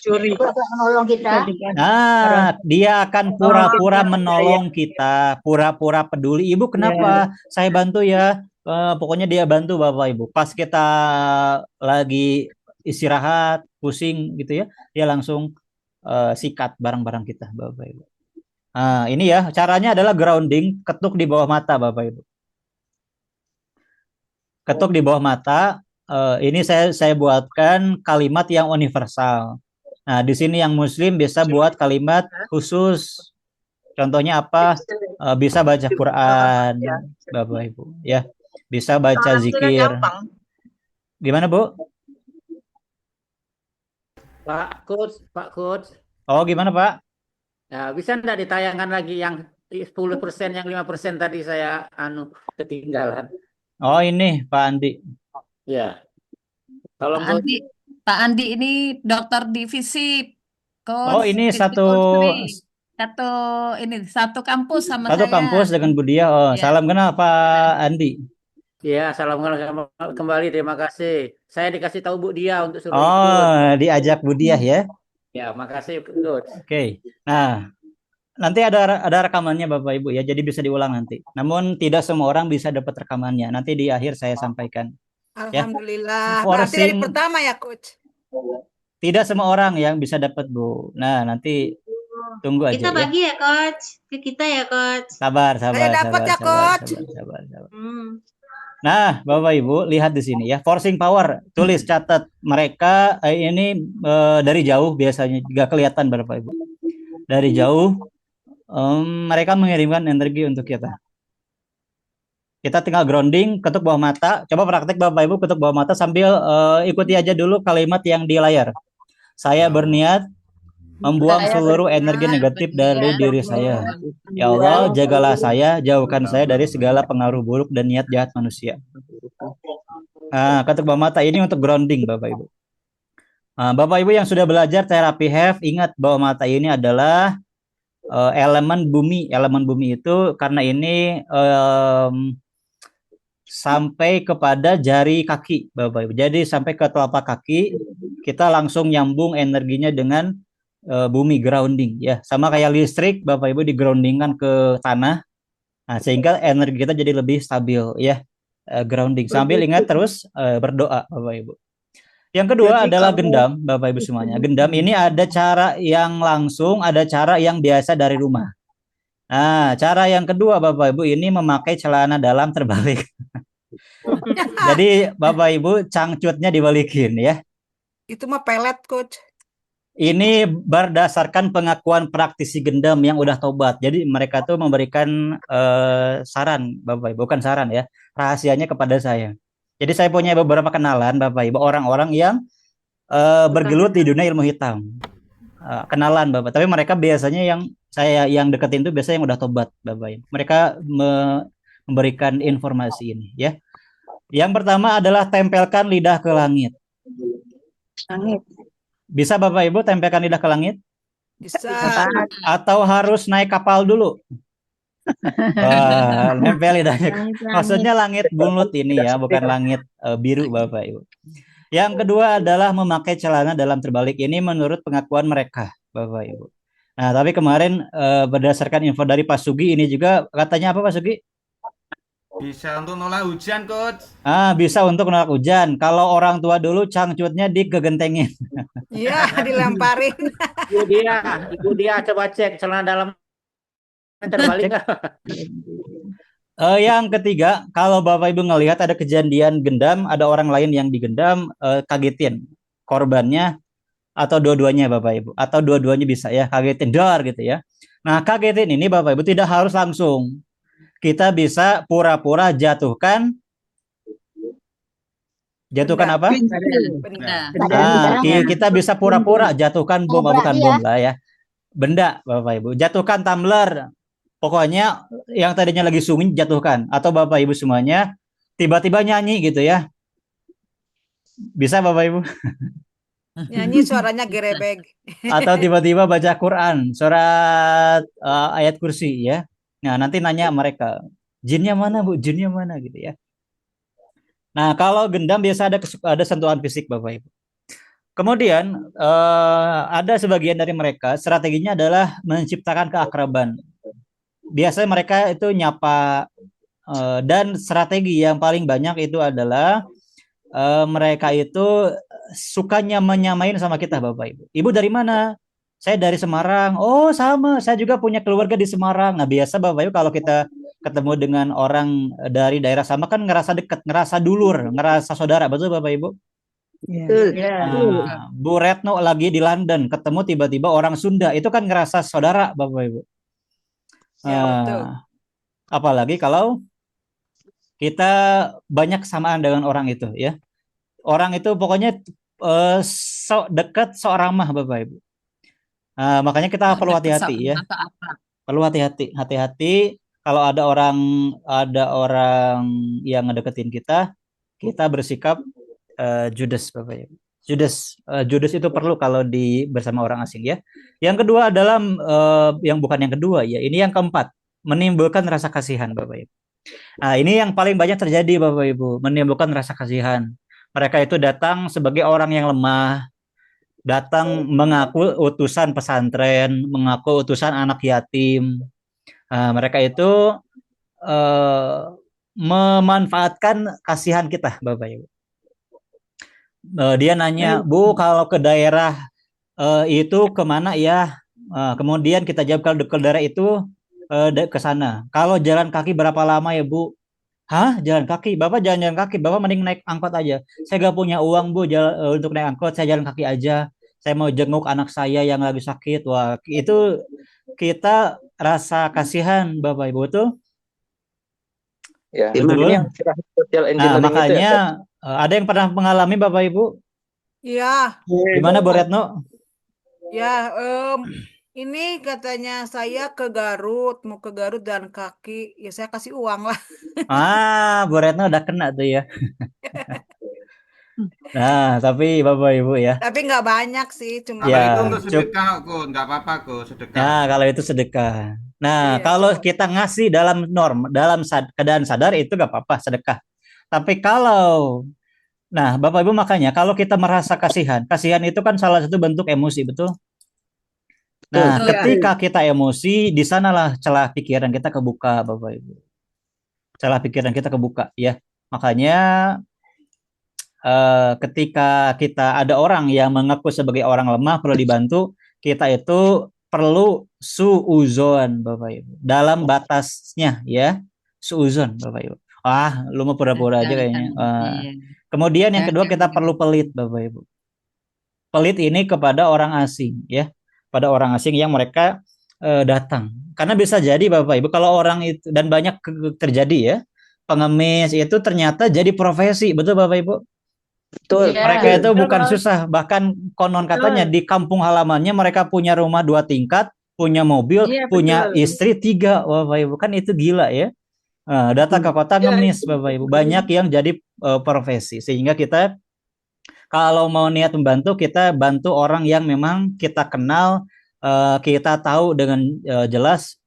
Curi. Menolong kita. Nah, dia akan pura-pura menolong kita, pura-pura peduli. Ibu, kenapa? Saya bantu ya. Pokoknya dia bantu Bapak Ibu. Pas kita lagi istirahat, pusing gitu ya, dia langsung sikat barang-barang kita, Bapak Ibu. Nah, ini ya, caranya adalah grounding, ketuk di bawah mata, Bapak Ibu. Ketuk di bawah mata. Ini saya buatkan kalimat yang universal. Nah, di sini yang Muslim bisa buat kalimat khusus. Contohnya apa? Bisa baca Quran, Bapak Ibu, ya. Bisa baca zikir. Gimana, Bu? Pak Coach. Oh, gimana, Pak? Ya, bisa enggak ditayangkan lagi yang 10%, yang 5% tadi saya ketinggalan. Oh, ini Pak Andi. Ya. Tolong Pak Andi, Pak Andi ini dokter divisi Oh, coach, ini physical three. Satu kampus sama satu saya. kampus dengan Bu Dia. Oh, Ya. salam kenal Pak Andi. Ya, salam kenal kembali. Terima kasih. Saya dikasih tahu Bu Dia untuk suruh ikut. Oh, diajak Bu Dia ya. Ya, makasih Coach. Oke. Nah, nanti ada rekamannya Bapak Ibu ya. Jadi bisa diulang nanti. Namun tidak semua orang bisa dapat rekamannya. Nanti di akhir saya sampaikan. Ya. Alhamdulillah. Berarti dari Forcing pertama ya, Coach. tidak semua orang yang bisa dapat, Bu. Nah, nanti tunggu aja Kita ya. bagi ya, Coach. Ke kita ya, Coach. Sabar. Saya dapat ya, Coach. Sabar. Nah, Bapak Ibu, lihat di sini ya. Forcing power, tulis catat. Mereka ini dari jauh biasanya nggak kelihatan Bapak Ibu. Dari jauh mereka mengirimkan energi untuk kita. Kita tinggal grounding, ketuk bawah mata. Coba praktek Bapak Ibu ketuk bawah mata sambil ikuti aja dulu kalimat yang di layar. Saya berniat membuang seluruh energi negatif dari diri saya. Ya Allah, jagalah saya, jauhkan saya dari segala pengaruh buruk dan niat jahat manusia. Nah, ketuk bawah mata ini untuk grounding, Bapak Ibu. Nah, Bapak Ibu yang sudah belajar terapi HEF, ingat bahwa mata ini adalah elemen bumi. Elemen bumi itu karena ini sampai kepada jari kaki, Bapak Ibu. Jadi sampai ke telapak kaki, kita langsung nyambung energinya dengan bumi, grounding ya. Sama kayak listrik, Bapak Ibu digroundingkan ke tanah. Nah, sehingga energi kita jadi lebih stabil ya. Grounding. Sambil ingat terus berdoa, Bapak Ibu. Yang kedua adalah gendam, Bapak Ibu semuanya. Gendam ini ada cara yang langsung, ada cara yang biasa dari rumah. Nah, cara yang kedua Bapak Ibu ini memakai celana dalam terbalik. Jadi Bapak Ibu cangcutnya dibalikin ya. Itu mah pelet, Coach. Ini berdasarkan pengakuan praktisi gendam yang udah tobat. Jadi mereka tuh memberikan saran Bapak Ibu, bukan saran ya. Rahasianya kepada saya. Jadi saya punya beberapa kenalan Bapak Ibu, orang-orang yang bergelut di dunia ilmu hitam. Kenalan Bapak, tapi mereka biasanya yang deketin itu biasanya yang udah tobat Bapak Ibu. Mereka memberikan informasi ini ya. Yang pertama adalah tempelkan lidah ke langit. Langit. Bisa Bapak Ibu tempelkan lidah ke langit? Bisa. Atau harus naik kapal dulu? Wah, nempel lidahnya. Maksudnya langit bulut ini ya, bukan langit biru Bapak Ibu. Yang kedua adalah memakai celana dalam terbalik. Ini menurut pengakuan mereka, Bapak Ibu. Nah, tapi kemarin berdasarkan info dari Pak Sugi ini juga katanya apa Pak Sugi? Bisa untuk nolak hujan, Coach. Bisa untuk nolak hujan. Kalau orang tua dulu cangcutnya digegentengin. Iya, dilemparin. Ibu dia coba cek celana dalam terbalik. Yang ketiga, kalau Bapak Ibu ngelihat ada kejadian gendam, ada orang lain yang digendam, kagetin korbannya atau dua-duanya Bapak Ibu, atau dua-duanya bisa ya, kagetin dar gitu ya. Nah, kagetin ini Bapak Ibu tidak harus langsung. Kita bisa pura-pura jatuhkan apa? Benda. Kita bisa pura-pura jatuhkan bom, bukan bom lah ya. Benda Bapak Ibu, jatuhkan tumbler. Pokoknya yang tadinya lagi sunyi jatuhkan. Atau Bapak Ibu semuanya tiba-tiba nyanyi gitu ya. Bisa Bapak Ibu? Nyanyi suaranya gerebeg. Atau tiba-tiba baca Quran, surat ayat kursi ya. Nah, nanti nanya mereka, Jinnya mana Bu? Jinnya mana gitu ya. Nah, kalau gendam biasa ada sentuhan fisik Bapak Ibu. Kemudian ada sebagian dari mereka strateginya adalah menciptakan keakraban. Biasanya mereka itu nyapa dan strategi yang paling banyak itu adalah mereka itu sukanya menyamain sama kita Bapak Ibu. Ibu dari mana? Saya dari Semarang. Oh, sama. Saya juga punya keluarga di Semarang. Nah, biasa Bapak Ibu kalau kita ketemu dengan orang dari daerah sama kan ngerasa dekat, ngerasa dulur, ngerasa saudara. Betul Bapak Ibu? Betul. Nah, Bu Retno lagi di London, ketemu tiba-tiba orang Sunda, itu kan ngerasa saudara, Bapak Ibu. Ya, betul. Apalagi kalau kita banyak kesamaan dengan orang itu, ya. Orang itu pokoknya sok dekat, sok ramah, Bapak Ibu. Makanya kita perlu hati-hati, ya. Perlu hati-hati kalau ada orang yang ngedeketin kita bersikap judes Bapak Ibu. Judes itu perlu kalau bersama orang asing ya. Yang kedua adalah yang bukan yang kedua ya. Ini yang keempat, menimbulkan rasa kasihan Bapak Ibu. Nah, ini yang paling banyak terjadi Bapak Ibu, menimbulkan rasa kasihan. Mereka itu datang sebagai orang yang lemah, datang mengaku utusan pesantren, mengaku utusan anak yatim. Mereka itu memanfaatkan kasihan kita Bapak Ibu. Dia nanya, Bu, kalau ke daerah itu kemana ya? Kemudian kita jawab kalau ke daerah itu ke sana. Kalau jalan kaki berapa lama ya, Bu? Hah? Jalan kaki? Bapak jangan jalan kaki. Bapak mending naik angkot aja. Saya gak punya uang, Bu, untuk naik angkot. Saya jalan kaki aja. Saya mau jenguk anak saya yang lagi sakit. Wah, itu kita rasa kasihan, Bapak Ibu tuh. Ya, Betul. ini yang social engineering makanya itu ya, ada yang pernah mengalami Bapak Ibu? Iya. Gimana Bu Retno? Ya, ini katanya saya ke Garut, mau ke Garut dan kaki, ya saya kasih uang lah. Bu Retno udah kena tuh ya. Nah, tapi Bapak Ibu ya. Tapi nggak banyak sih, cuma Kalau Ya, itu untuk sedekah kok, nggak apa-apa kok sedekah. Nah, kalau itu sedekah. Nah, Iya, kalau cuma- kita ngasih dalam keadaan sadar itu gak apa-apa sedekah. Tapi nah Bapak Ibu makanya kalau kita merasa kasihan itu kan salah satu bentuk emosi, betul? Nah, Betul. ketika kita emosi, di sanalah celah pikiran kita kebuka, Bapak Ibu. Celah pikiran kita kebuka, ya. Makanya ketika kita ada orang yang mengaku sebagai orang lemah perlu dibantu, kita itu perlu suuzon Bapak Ibu. Dalam batasnya ya, suuzon Bapak Ibu. Lu mau pura-pura aja kayaknya. Kemudian yang kedua kita perlu pelit Bapak Ibu. Pelit ini kepada orang asing ya. Pada orang asing yang mereka datang. Karena bisa jadi Bapak Ibu kalau orang itu dan banyak terjadi ya, pengemis itu ternyata jadi profesi, betul Bapak Ibu? betul. Mereka itu bukan susah, bahkan konon katanya di kampung halamannya mereka punya rumah 2 tingkat, punya mobil, punya istri 3. Wah, Bapak Ibu, kan itu gila ya. Datang ke kota ngemis Bapak Ibu. Banyak yang jadi profesi. Sehingga kita kalau mau niat membantu, kita bantu orang yang memang kita kenal, kita tahu dengan jelas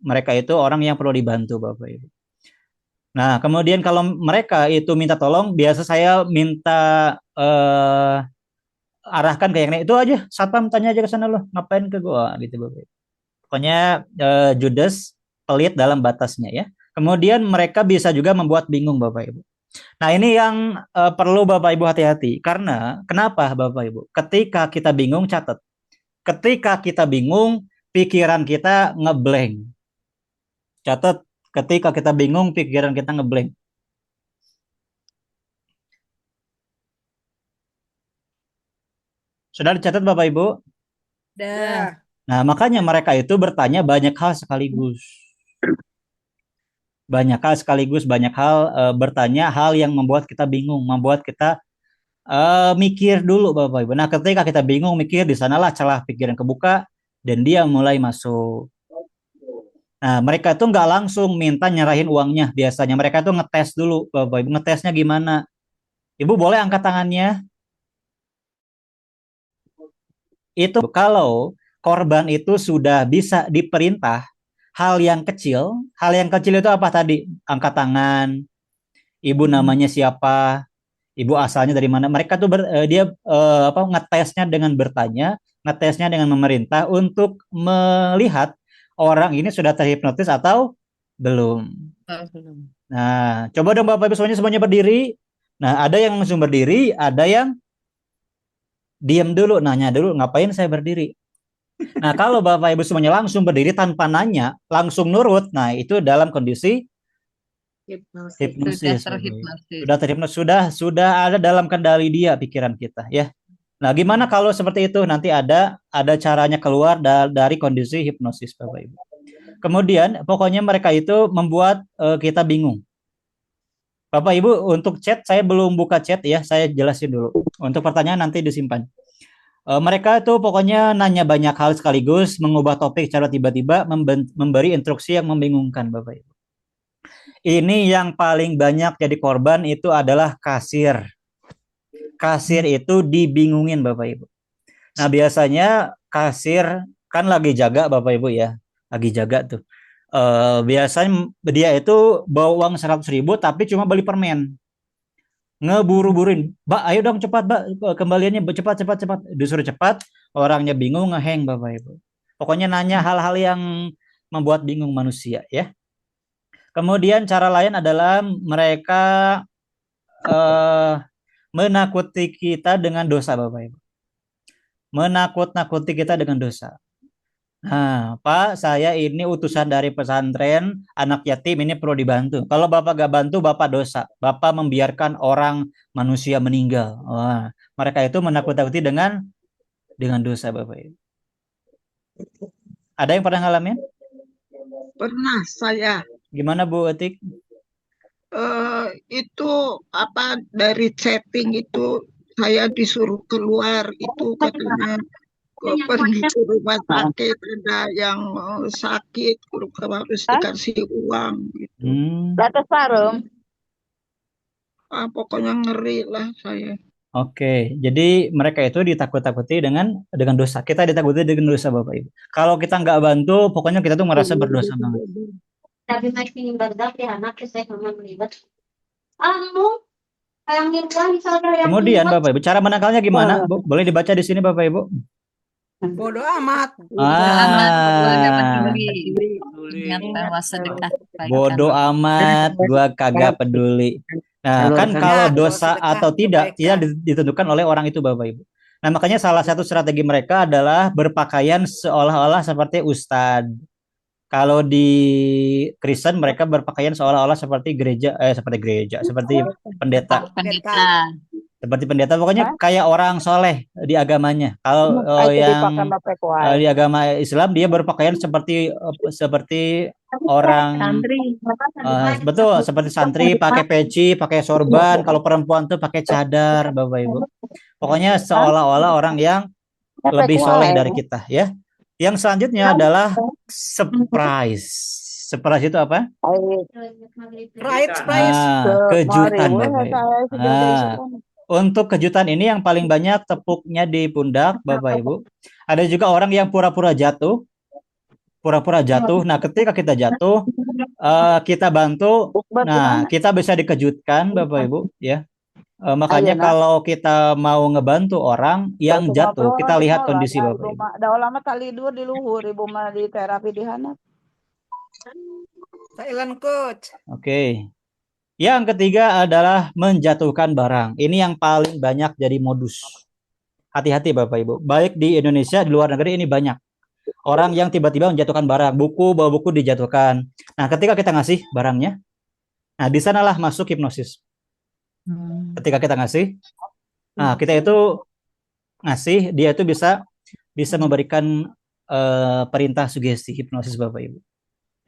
mereka itu orang yang perlu dibantu Bapak Ibu. Nah, kemudian kalau mereka itu minta tolong, biasa saya minta arahkan ke yang lain. Itu aja, satpam tanya aja ke sana loh, ngapain ke gua gitu Bapak. Pokoknya judes, pelit dalam batasnya ya. Kemudian mereka bisa juga membuat bingung Bapak Ibu. Nah, ini yang perlu Bapak Ibu hati-hati. Karena kenapa Bapak Ibu? Ketika kita bingung, catat. Ketika kita bingung, pikiran kita ngeblank. Catat. Ketika kita bingung, pikiran kita ngeblank. Sudah dicatat Bapak Ibu? Dah. Nah, makanya mereka itu bertanya banyak hal sekaligus. Banyak hal bertanya hal yang membuat kita bingung, membuat kita mikir dulu Bapak Ibu. Nah, ketika kita bingung mikir, di sanalah celah pikiran kebuka dan dia mulai masuk. Nah, mereka itu nggak langsung minta nyerahin uangnya. Biasanya mereka tuh ngetes dulu, Bapak Ibu. Ngetesnya gimana? Ibu boleh angkat tangannya? Itu kalau korban itu sudah bisa diperintah, hal yang kecil. Hal yang kecil itu apa tadi? Angkat tangan, ibu namanya siapa, ibu asalnya dari mana. Mereka tuh dia ngetesnya dengan bertanya, ngetesnya dengan memerintah untuk melihat orang ini sudah terhipnotis atau belum. Nah, coba dong Bapak Ibu semuanya berdiri. Nah, ada yang langsung berdiri, ada yang diam dulu, nanya dulu, ngapain saya berdiri? Nah, kalau Bapak Ibu semuanya langsung berdiri tanpa nanya, langsung nurut, nah itu dalam kondisi hipnosis. Sudah terhipnosis, sudah ada dalam kendali dia pikiran kita, ya. Nah, gimana kalau seperti itu? Nanti ada caranya keluar dari kondisi hipnosis, Bapak Ibu. Kemudian, pokoknya mereka itu membuat kita bingung. Bapak Ibu, untuk chat saya belum buka chat ya, saya jelasin dulu. Untuk pertanyaan nanti disimpan. Mereka itu pokoknya nanya banyak hal sekaligus, mengubah topik secara tiba-tiba, memberi instruksi yang membingungkan, Bapak Ibu. Ini yang paling banyak jadi korban itu adalah kasir. Kasir itu dibingungin, Bapak Ibu. Nah, biasanya kasir kan lagi jaga, Bapak Ibu ya, lagi jaga tuh. Biasanya dia itu bawa uang 100.000 tapi cuma beli permen. Ngeburu-buruin, Mbak, ayo dong cepat, Mbak, kembaliannya cepat, disuruh cepat, orangnya bingung, ngeheng, Bapak Ibu. Pokoknya nanya hal-hal yang membuat bingung manusia, ya. Kemudian cara lain adalah mereka menakuti kita dengan dosa, Bapak Ibu. Menakut-nakuti kita dengan dosa. Nah, Pak, saya ini utusan dari pesantren, anak yatim ini perlu dibantu. Kalau Bapak gak bantu, Bapak dosa. Bapak membiarkan orang manusia meninggal. Wah, mereka itu menakut-nakuti dengan dosa, Bapak Ibu. Ada yang pernah ngalamin? Pernah saya. Gimana Bu Etik? Itu dari chatting itu saya disuruh keluar itu katanya pergi ke rumah sakit, ada yang sakit harus dikasih uang gitu. Batas Parum. Pokoknya ngeri lah saya. Oke, jadi mereka itu ditakut-takuti dengan dosa. Kita ditakuti dengan dosa, Bapak Ibu. Kalau kita nggak bantu, pokoknya kita tuh merasa berdosa banget. Tapi masih berdak ya anak saya memang ribet. Kemudian Bapak Ibu, cara menangkalnya gimana? Boleh dibaca di sini Bapak Ibu? Bodoh amat. Bodoh amat, gua kagak peduli. Nah, kan kalau dosa atau tidak ditentukan oleh orang itu, Bapak Ibu. Nah, makanya salah satu strategi mereka adalah berpakaian seolah-olah seperti ustadz. Kalau di Kristen mereka berpakaian seolah-olah seperti seperti pendeta. Seperti pendeta, pokoknya kayak orang soleh di agamanya. Kalau yang di agama Islam dia berpakaian seperti orang betul, seperti santri, pakai peci, pakai sorban. Kalau perempuan tuh pakai cadar, Bapak Ibu. Pokoknya seolah-olah orang yang lebih soleh dari kita, ya. Yang selanjutnya adalah surprise. Surprise itu apa? Kejutan, Bapak Ibu. Untuk kejutan ini yang paling banyak tepuknya di pundak, Bapak Ibu. Ada juga orang yang pura-pura jatuh. Nah, ketika kita jatuh, kita bantu. Nah, kita bisa dikejutkan, Bapak Ibu, ya. Makanya kalau kita mau ngebantu orang yang jatuh, kita lihat kondisi, Bapak Ibu. Dah lama tak tidur di luhur, ibu mah di terapi di Hanap. Thailand coach. Oke. Yang ketiga adalah menjatuhkan barang. Ini yang paling banyak jadi modus. Hati-hati Bapak Ibu. Baik di Indonesia, di luar negeri ini banyak. Orang yang tiba-tiba menjatuhkan barang. Bawa buku dijatuhkan. Nah, ketika kita ngasih barangnya, nah di sanalah masuk hipnosis. Ketika kita ngasih, nah kita itu ngasih, dia itu bisa memberikan perintah sugesti hipnosis Bapak Ibu.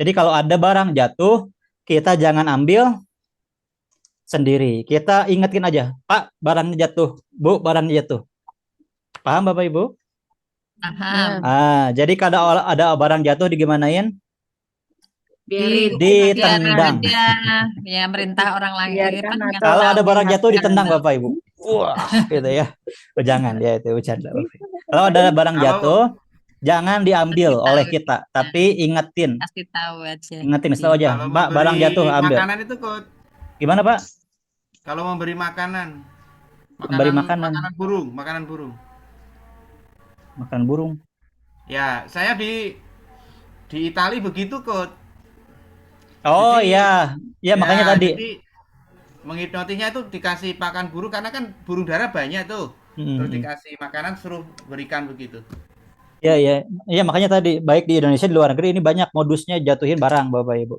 Jadi kalau ada barang jatuh, kita jangan ambil sendiri. Kita ingetin aja, Pak, barangnya jatuh. Bu, barangnya jatuh. Paham Bapak Ibu? Paham. Jadi kalau ada barang jatuh digimanain? Ditendang. Ya, merintah orang lain. Kalau ada barang jatuh ditendang Bapak Ibu. Wah, gitu ya. Jangan ya, itu bercanda. Kalau ada barang jatuh, Jangan diambil oleh kita, tapi ingetin. Kasih tahu aja. Ingetin, tahu aja. Kalau Mbak, barang memberi jatuh ambil. makanan itu kok, Gimana, Pak? kalau memberi makanan, Memberi makanan. makanan burung, makanan burung. Makan burung. Ya, saya di Itali begitu kok. Oh Jadi, iya, ya makanya ya, tadi. jadi menghipnotisnya itu dikasih pakan burung karena kan burung dara banyak tuh. Terus Mm-mm. dikasih makanan suruh berikan begitu. Ya, ya, ya makanya tadi baik di Indonesia di luar negeri ini banyak modusnya jatuhin barang Bapak Ibu.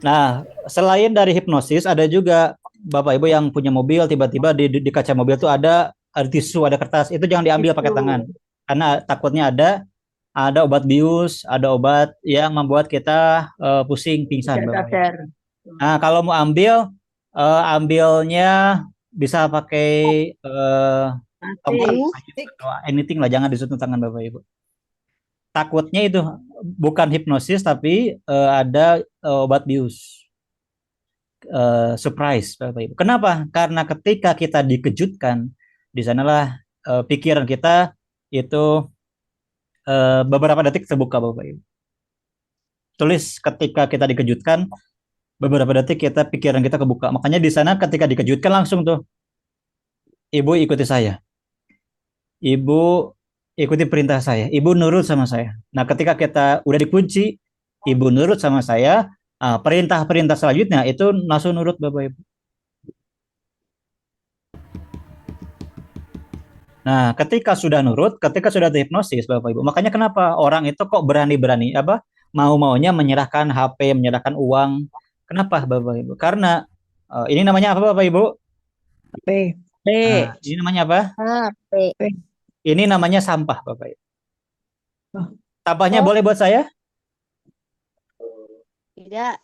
Nah, selain dari hipnosis ada juga Bapak Ibu yang punya mobil tiba-tiba di kaca mobil tuh ada tisu, ada kertas, itu jangan diambil pakai tangan karena takutnya ada obat bius, ada obat yang membuat kita pusing, pingsan Tidak Bapak Ibu. sadar. Nah, kalau mau ambilnya bisa pakai tongkat atau anything lah, jangan disentuh tangan Bapak Ibu. Takutnya itu bukan hipnosis tapi ada obat bius. Surprise Bapak Ibu. Kenapa? Karena ketika kita dikejutkan, di sanalah pikiran kita itu beberapa detik terbuka Bapak Ibu. Tulis ketika kita dikejutkan, beberapa detik pikiran kita kebuka. Makanya di sana ketika dikejutkan langsung tuh, Ibu ikuti saya. Ibu ikuti perintah saya. Ibu nurut sama saya. Nah, ketika kita udah dikunci, Ibu nurut sama saya, perintah-perintah selanjutnya itu langsung nurut Bapak Ibu. Nah, ketika sudah nurut, ketika sudah dihipnosis Bapak Ibu, makanya kenapa orang itu kok berani-berani mau-maunya menyerahkan HP, menyerahkan uang. Kenapa Bapak Ibu? Karena ini namanya apa Bapak Ibu? P. Nah, ini namanya apa? P. Ini namanya sampah Bapak Ibu. Sampahnya Oh. boleh buat saya? Tidak.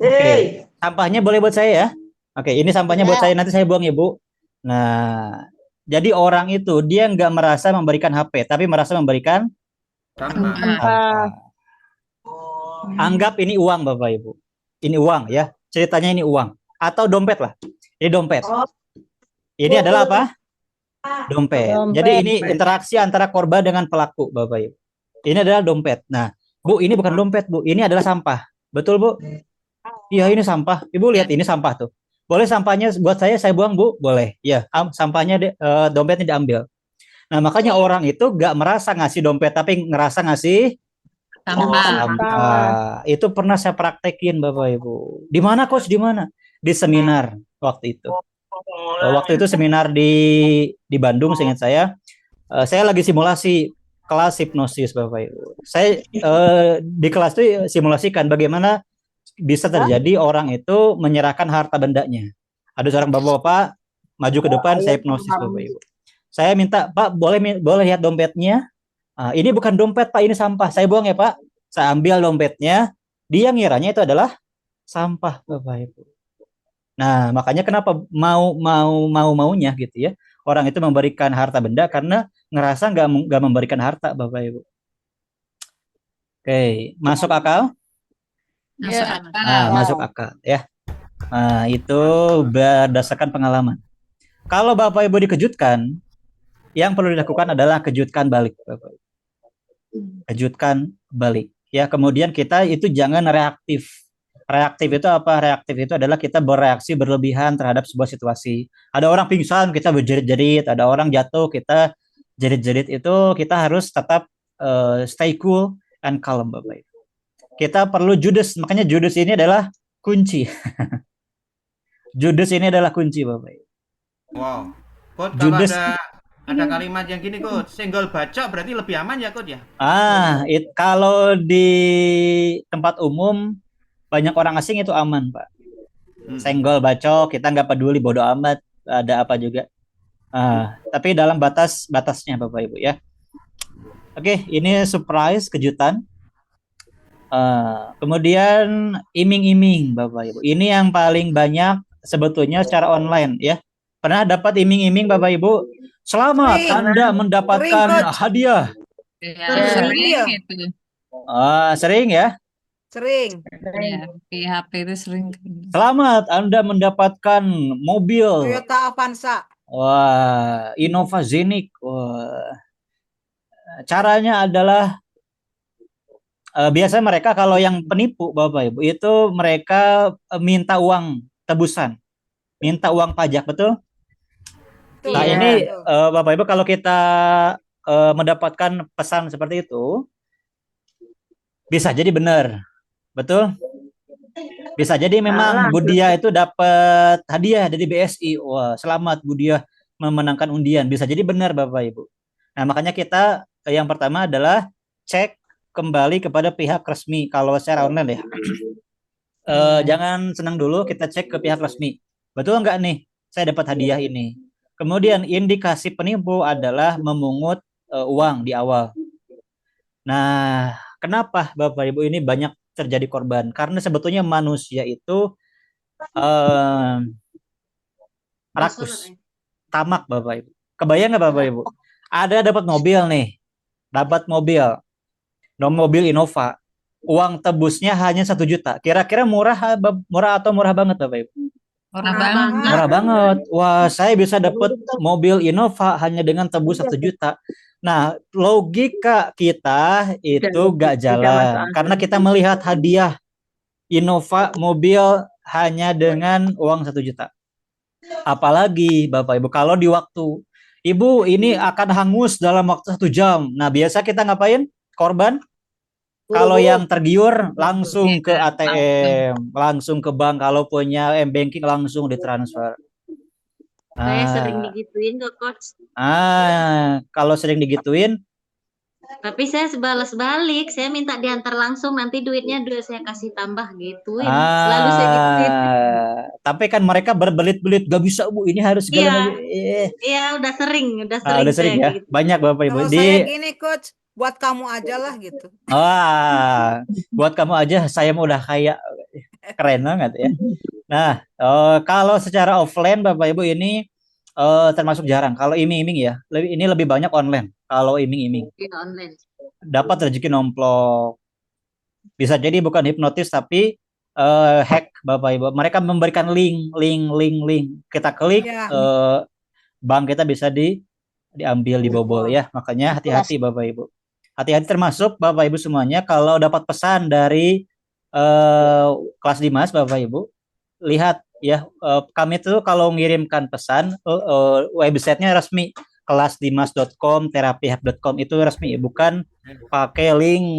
Oke. Sampahnya boleh buat saya ya? Oke, ini sampahnya buat saya, nanti saya buang ya Bu. Nah, jadi orang itu dia nggak merasa memberikan HP, tapi merasa memberikan Sampah. sampah. Anggap ini uang Bapak Ibu. Ini uang ya. Ceritanya ini uang atau dompet lah. Ini dompet. Ini adalah apa? Dompet. Dompet. Jadi ini interaksi antara korban dengan pelaku Bapak Ibu. Ini adalah dompet. Nah, Bu, ini bukan dompet Bu. Ini adalah sampah. Betul Bu? Iya, ini sampah. Ibu lihat ini sampah tuh. Boleh sampahnya buat saya buang Bu? Boleh. Ya, sampahnya dompetnya diambil. Nah, makanya orang itu gak merasa ngasih dompet, tapi ngerasa ngasih sampah. Itu pernah saya praktekin Bapak Ibu. Di mana Coach? Di mana? Di seminar waktu itu. Waktu itu seminar di Bandung, seingat saya lagi simulasi kelas hipnosis Bapak Ibu. Saya di kelas itu simulasikan bagaimana bisa terjadi orang itu menyerahkan harta bendanya. Ada seorang bapak-bapak maju ke depan, saya hipnosis Bapak Ibu. Saya minta, Pak, boleh lihat dompetnya? Ini bukan dompet Pak, ini sampah. Saya buang ya Pak. Saya ambil dompetnya. Dia ngiranya itu adalah sampah Bapak Ibu. Nah, makanya kenapa maunya gitu ya. Orang itu memberikan harta benda karena ngerasa nggak memberikan harta Bapak Ibu. Oke, masuk akal? Masuk akal ya. Nah, itu berdasarkan pengalaman. Kalau Bapak Ibu dikejutkan, yang perlu dilakukan adalah kejutkan balik Bapak Ibu. Kejutkan balik. Ya, kemudian kita itu jangan reaktif. Reaktif itu apa? Reaktif itu adalah kita bereaksi berlebihan terhadap sebuah situasi. Ada orang pingsan, kita berjerit-jerit. Ada orang jatuh, kita jerit-jerit. Itu kita harus tetap stay cool and calm Bapak Ibu. Kita perlu judes, makanya judes ini adalah kunci. Judes ini adalah kunci Bapak Ibu. Wow. Coach, kalau Judes. ada kalimat yang gini Coach, senggol bacok berarti lebih aman ya Coach ya? Kalau di tempat umum banyak orang asing itu aman Pak. Senggol bacok kita nggak peduli, bodo amat ada apa juga. Tapi dalam batasnya Bapak Ibu ya. Oke, ini surprise, kejutan. Kemudian iming-iming Bapak Ibu. Ini yang paling banyak sebetulnya secara online ya. Pernah dapat iming-iming Bapak Ibu? Selamat, Anda mendapatkan hadiah. Sering itu. Sering ya? Sering. Di HP itu sering. Selamat, Anda mendapatkan mobil. Toyota Avanza. Wah, Innova Zenic. Wah. Caranya adalah biasanya mereka kalau yang penipu Bapak Ibu itu mereka minta uang tebusan, minta uang pajak, betul? Betul, Nah, Iya. ini betul. Bapak Ibu kalau kita mendapatkan pesan seperti itu bisa jadi benar, betul? Bisa jadi memang Salah. Budia itu dapat hadiah dari BSI. Wah, selamat Budia memenangkan undian. Bisa jadi benar Bapak Ibu. Nah, makanya kita yang pertama adalah cek kembali kepada pihak resmi kalau secara online ya. Jangan senang dulu, kita cek ke pihak resmi. Betul nggak nih? Saya dapat hadiah ini. Kemudian indikasi penipu adalah memungut uang di awal. Nah, kenapa Bapak Ibu ini banyak terjadi korban? Karena sebetulnya manusia itu eh, rakus, tamak Bapak Ibu. Kebayang nggak Bapak Ibu? Ada dapat mobil nih, dapat mobil Innova. Uang tebusnya hanya 1 juta. Kira-kira murah atau murah banget Bapak Ibu? Murah Murah banget. banget. Murah banget. Wah, saya bisa dapat mobil Innova hanya dengan tebus 1 juta. Nah, logika kita itu gak Tidak masuk jalan. akal. Karena kita melihat hadiah Innova mobil hanya dengan uang 1 juta. Apalagi Bapak Ibu, kalau di waktu, Ibu ini akan hangus dalam waktu 1 jam. Nah, biasa kita ngapain? Korban? Kalau yang tergiur langsung ke Iya, ATM, langsung ke bank. Kalau punya M-Banking langsung ditransfer. Saya sering Ah, digituin kok, Coach. kalau sering digituin, Tapi saya sebalas balik, saya minta diantar langsung, nanti duitnya saya kasih tambah gituin. Selalu saya gituin. Tapi kan mereka berbelit-belit, gak bisa Bu, ini harus segala. Iya, iya udah sering Udah sering saya ya, gitu. banyak Bapak Ibu. Kalau saya gini coach, buat kamu aja lah gitu. Buat kamu aja, saya mau udah kaya, keren banget ya. Nah, kalau secara offline Bapak Ibu ini termasuk jarang. Kalau iming-iming ya, ini lebih banyak online. Kalau iming-iming, Di online. dapat rezeki nomplok. Bisa jadi bukan hipnotis tapi hack Bapak Ibu. Mereka memberikan link. Kita klik, Ya, bank kita bisa diambil, dibobol ya. Makanya hati-hati Bapak Ibu. Hati-hati termasuk Bapak Ibu semuanya kalau dapat pesan dari kelas Dimas Bapak Ibu, lihat ya, kami tuh kalau ngirimkan pesan websitenya resmi, kelasdimas.com, terapihab.com itu resmi, bukan pakai link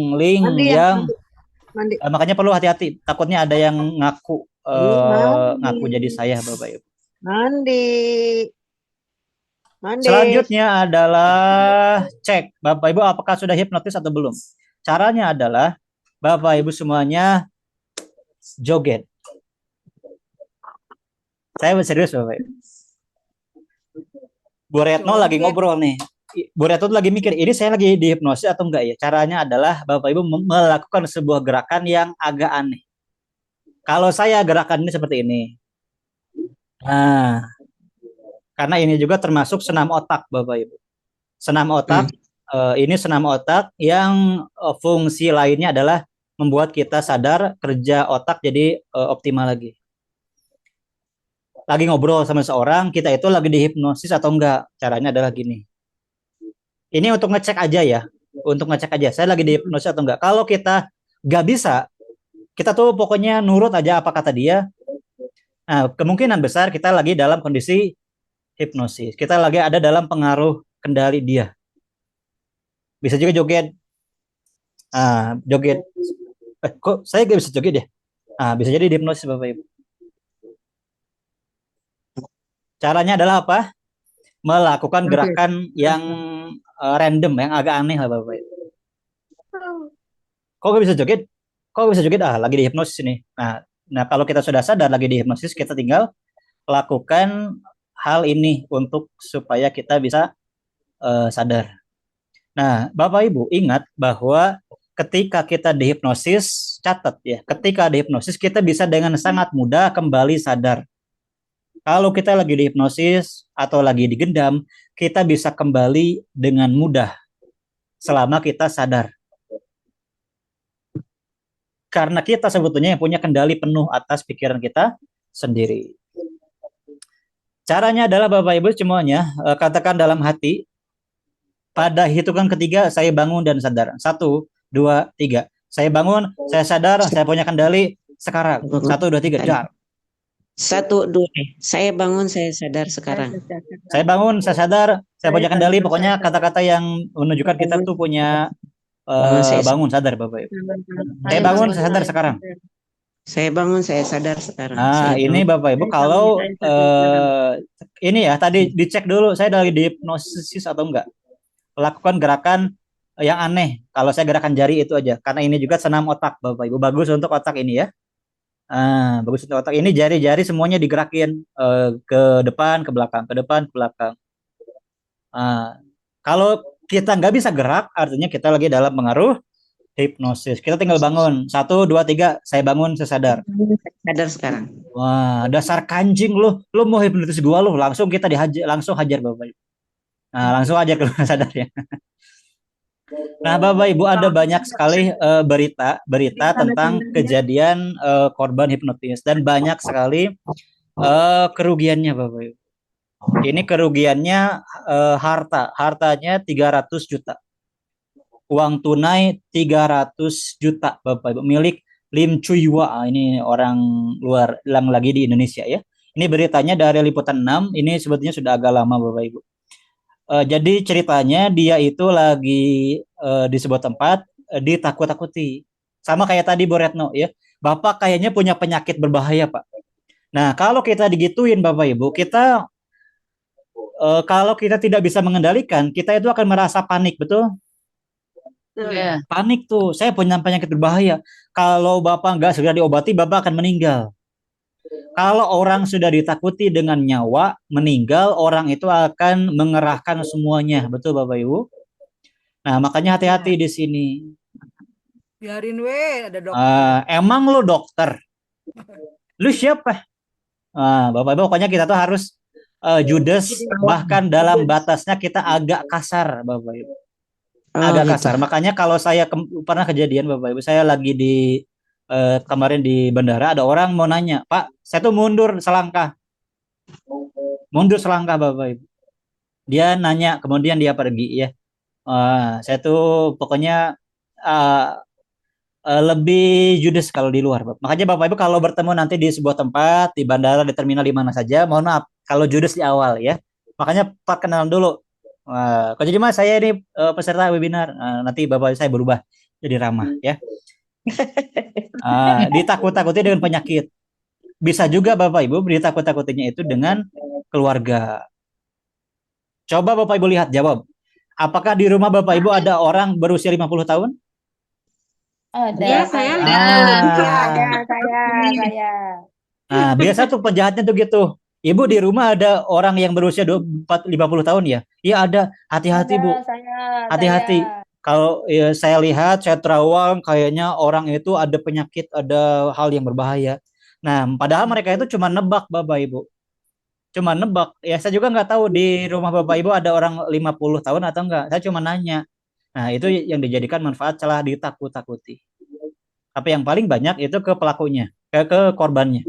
yang makanya perlu hati-hati, takutnya ada yang ngaku jadi saya Bapak Ibu. Selanjutnya adalah cek Bapak Ibu apakah sudah hipnotis atau belum. Caranya adalah Bapak Ibu semuanya joget. Saya serius Bapak Ibu. Bu Retno lagi ngobrol nih. Bu Retno lagi mikir, ini saya lagi dihipnosis atau enggak ya? Caranya adalah Bapak Ibu melakukan sebuah gerakan yang agak aneh. Kalau saya gerakan ini seperti ini. Nah, karena ini juga termasuk senam otak Bapak Ibu. Senam otak, ini senam otak yang fungsi lainnya adalah membuat kita sadar, kerja otak jadi optimal lagi. Lagi ngobrol sama seorang, kita itu lagi dihipnosis atau enggak. Caranya adalah gini. Ini untuk ngecek aja ya. Untuk ngecek aja, saya lagi dihipnosis atau enggak. Kalau kita nggak bisa, kita tuh pokoknya nurut aja apa kata dia. Nah, kemungkinan besar kita lagi dalam kondisi hipnosis. Kita lagi ada dalam pengaruh kendali dia. Bisa juga joget. Joget. Kok saya nggak bisa joget ya? Bisa jadi dihipnosis Bapak Ibu. Caranya adalah apa? Melakukan gerakan yang random, yang agak aneh lah Bapak Ibu. Kok gak bisa joget? Kok bisa joget? Lagi dihipnosis ini. Nah, kalau kita sudah sadar lagi dihipnosis, kita tinggal lakukan hal ini untuk supaya kita bisa sadar. Nah, Bapak Ibu ingat bahwa ketika kita dihipnosis, catat ya, ketika dihipnosis kita bisa dengan sangat mudah kembali sadar. Kalau kita lagi dihipnosis atau lagi digendam, kita bisa kembali dengan mudah selama kita sadar. Karena kita sebetulnya yang punya kendali penuh atas pikiran kita sendiri. Caranya adalah Bapak Ibu semuanya, katakan dalam hati, Pada hitungan ketiga saya bangun dan sadar. 1, 2, 3. Saya bangun, saya sadar, saya punya kendali. Sekarang 1, 2, 3, dar. 1, 2. Saya bangun, saya sadar sekarang. Saya bangun, saya sadar, saya punya kendali. Pokoknya kata-kata yang menunjukkan kita tuh punya bangun, sadar Bapak Ibu. Saya bangun, saya sadar sekarang. Saya bangun, saya sadar sekarang. Nah, ini Bapak Ibu kalau ini ya tadi dicek dulu saya lagi di hipnosis atau enggak. Lakukan gerakan yang aneh. Kalau saya gerakan jari itu aja, karena ini juga senam otak Bapak Ibu. Bagus untuk otak ini ya. Bagus untuk otak ini, jari-jari semuanya digerakin ke depan, ke belakang, ke depan, ke belakang. Kalau kita nggak bisa gerak, artinya kita lagi dalam pengaruh hipnosis. Kita tinggal bangun. 1, 2, 3, saya bangun, saya sadar. Sadar sekarang. Wah, dasar kanjing lu mau hipnotis gua lu, langsung kita langsung hajar Bapak Ibu. Nah, langsung aja keluar sadar ya. Nah, Bapak Ibu ada banyak sekali berita tentang kejadian korban hipnotis dan banyak sekali kerugiannya Bapak Ibu. Ini kerugiannya hartanya 300 juta. Uang tunai 300 juta Bapak Ibu milik Lim Chuywa. Ini orang luar yang lagi di Indonesia ya. Ini beritanya dari Liputan 6. Ini sebetulnya sudah agak lama Bapak Ibu. Jadi ceritanya dia itu lagi di sebuah tempat ditakut-takuti. Sama kayak tadi Bu Retno ya. Bapak kayaknya punya penyakit berbahaya Pak. Nah kalau kita digituin Bapak Ibu, kita kalau kita tidak bisa mengendalikan, kita itu akan merasa panik, betul? Iya. Panik tuh, saya punya penyakit berbahaya. Kalau Bapak nggak segera diobati, Bapak akan meninggal. Kalau orang sudah ditakuti dengan nyawa, meninggal, orang itu akan mengerahkan semuanya. Betul Bapak Ibu? Nah, makanya hati-hati di sini. Biarin ada dokter. Emang lu dokter? Lu siapa? Bapak Ibu, pokoknya kita tuh harus judes, bahkan dalam batasnya kita agak kasar, Bapak Ibu. Agak kasar. Makanya kalau saya pernah kejadian, Bapak Ibu, saya lagi di kemarin di bandara, ada orang mau nanya, Pak, saya tuh mundur selangkah Bapak Ibu. Dia nanya, kemudian dia pergi ya. Saya tuh pokoknya lebih judes kalau di luar, Bapak. Makanya Bapak Ibu kalau bertemu nanti di sebuah tempat, di bandara, di terminal, di mana saja, mohon maaf kalau judes di awal ya. Makanya perkenalan dulu. Coach Dimas, saya ini peserta webinar. Nanti Bapak saya berubah jadi ramah ya. Ditakut-takuti dengan penyakit. Bisa juga Bapak Ibu ditakut-takutinya itu dengan keluarga. Coba Bapak Ibu lihat, jawab. Apakah di rumah Bapak Ibu ada orang berusia 50 tahun? Ada. Ya, saya Ada, saya. Nah, biasa tuh penjahatnya tuh gitu. Ibu di rumah ada orang yang berusia 50 tahun ya? Iya ada. Hati-hati Bu. Hati-hati. Kalau ya, saya lihat, saya terawang kayaknya orang itu ada penyakit, ada hal yang berbahaya. Nah, padahal mereka itu cuma nebak Bapak Ibu. Cuma nebak. Ya saya juga nggak tahu di rumah Bapak Ibu ada orang 50 tahun atau enggak. Saya cuma nanya. Nah, itu yang dijadikan manfaat celah ditakut-takuti. Tapi yang paling banyak itu ke pelakunya, ke korbannya.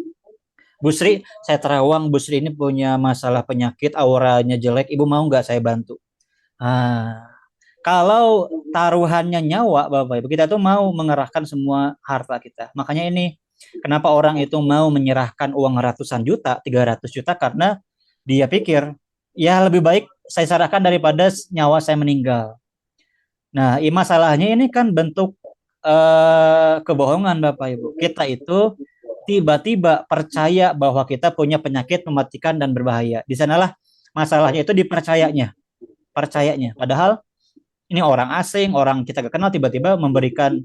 Bu Sri, saya terawang Bu Sri ini punya masalah penyakit, auranya jelek, Ibu mau nggak saya bantu? Kalau taruhannya nyawa Bapak Ibu, kita tuh mau mengerahkan semua harta kita. Makanya ini, kenapa orang itu mau menyerahkan uang ratusan juta, 300 juta, karena dia pikir, ya lebih baik saya serahkan daripada nyawa saya meninggal. Nah, masalahnya ini kan bentuk kebohongan Bapak Ibu. Kita itu tiba-tiba percaya bahwa kita punya penyakit mematikan dan berbahaya. Di sanalah masalahnya itu dipercayanya. Padahal ini orang asing, orang kita gak kenal tiba-tiba memberikan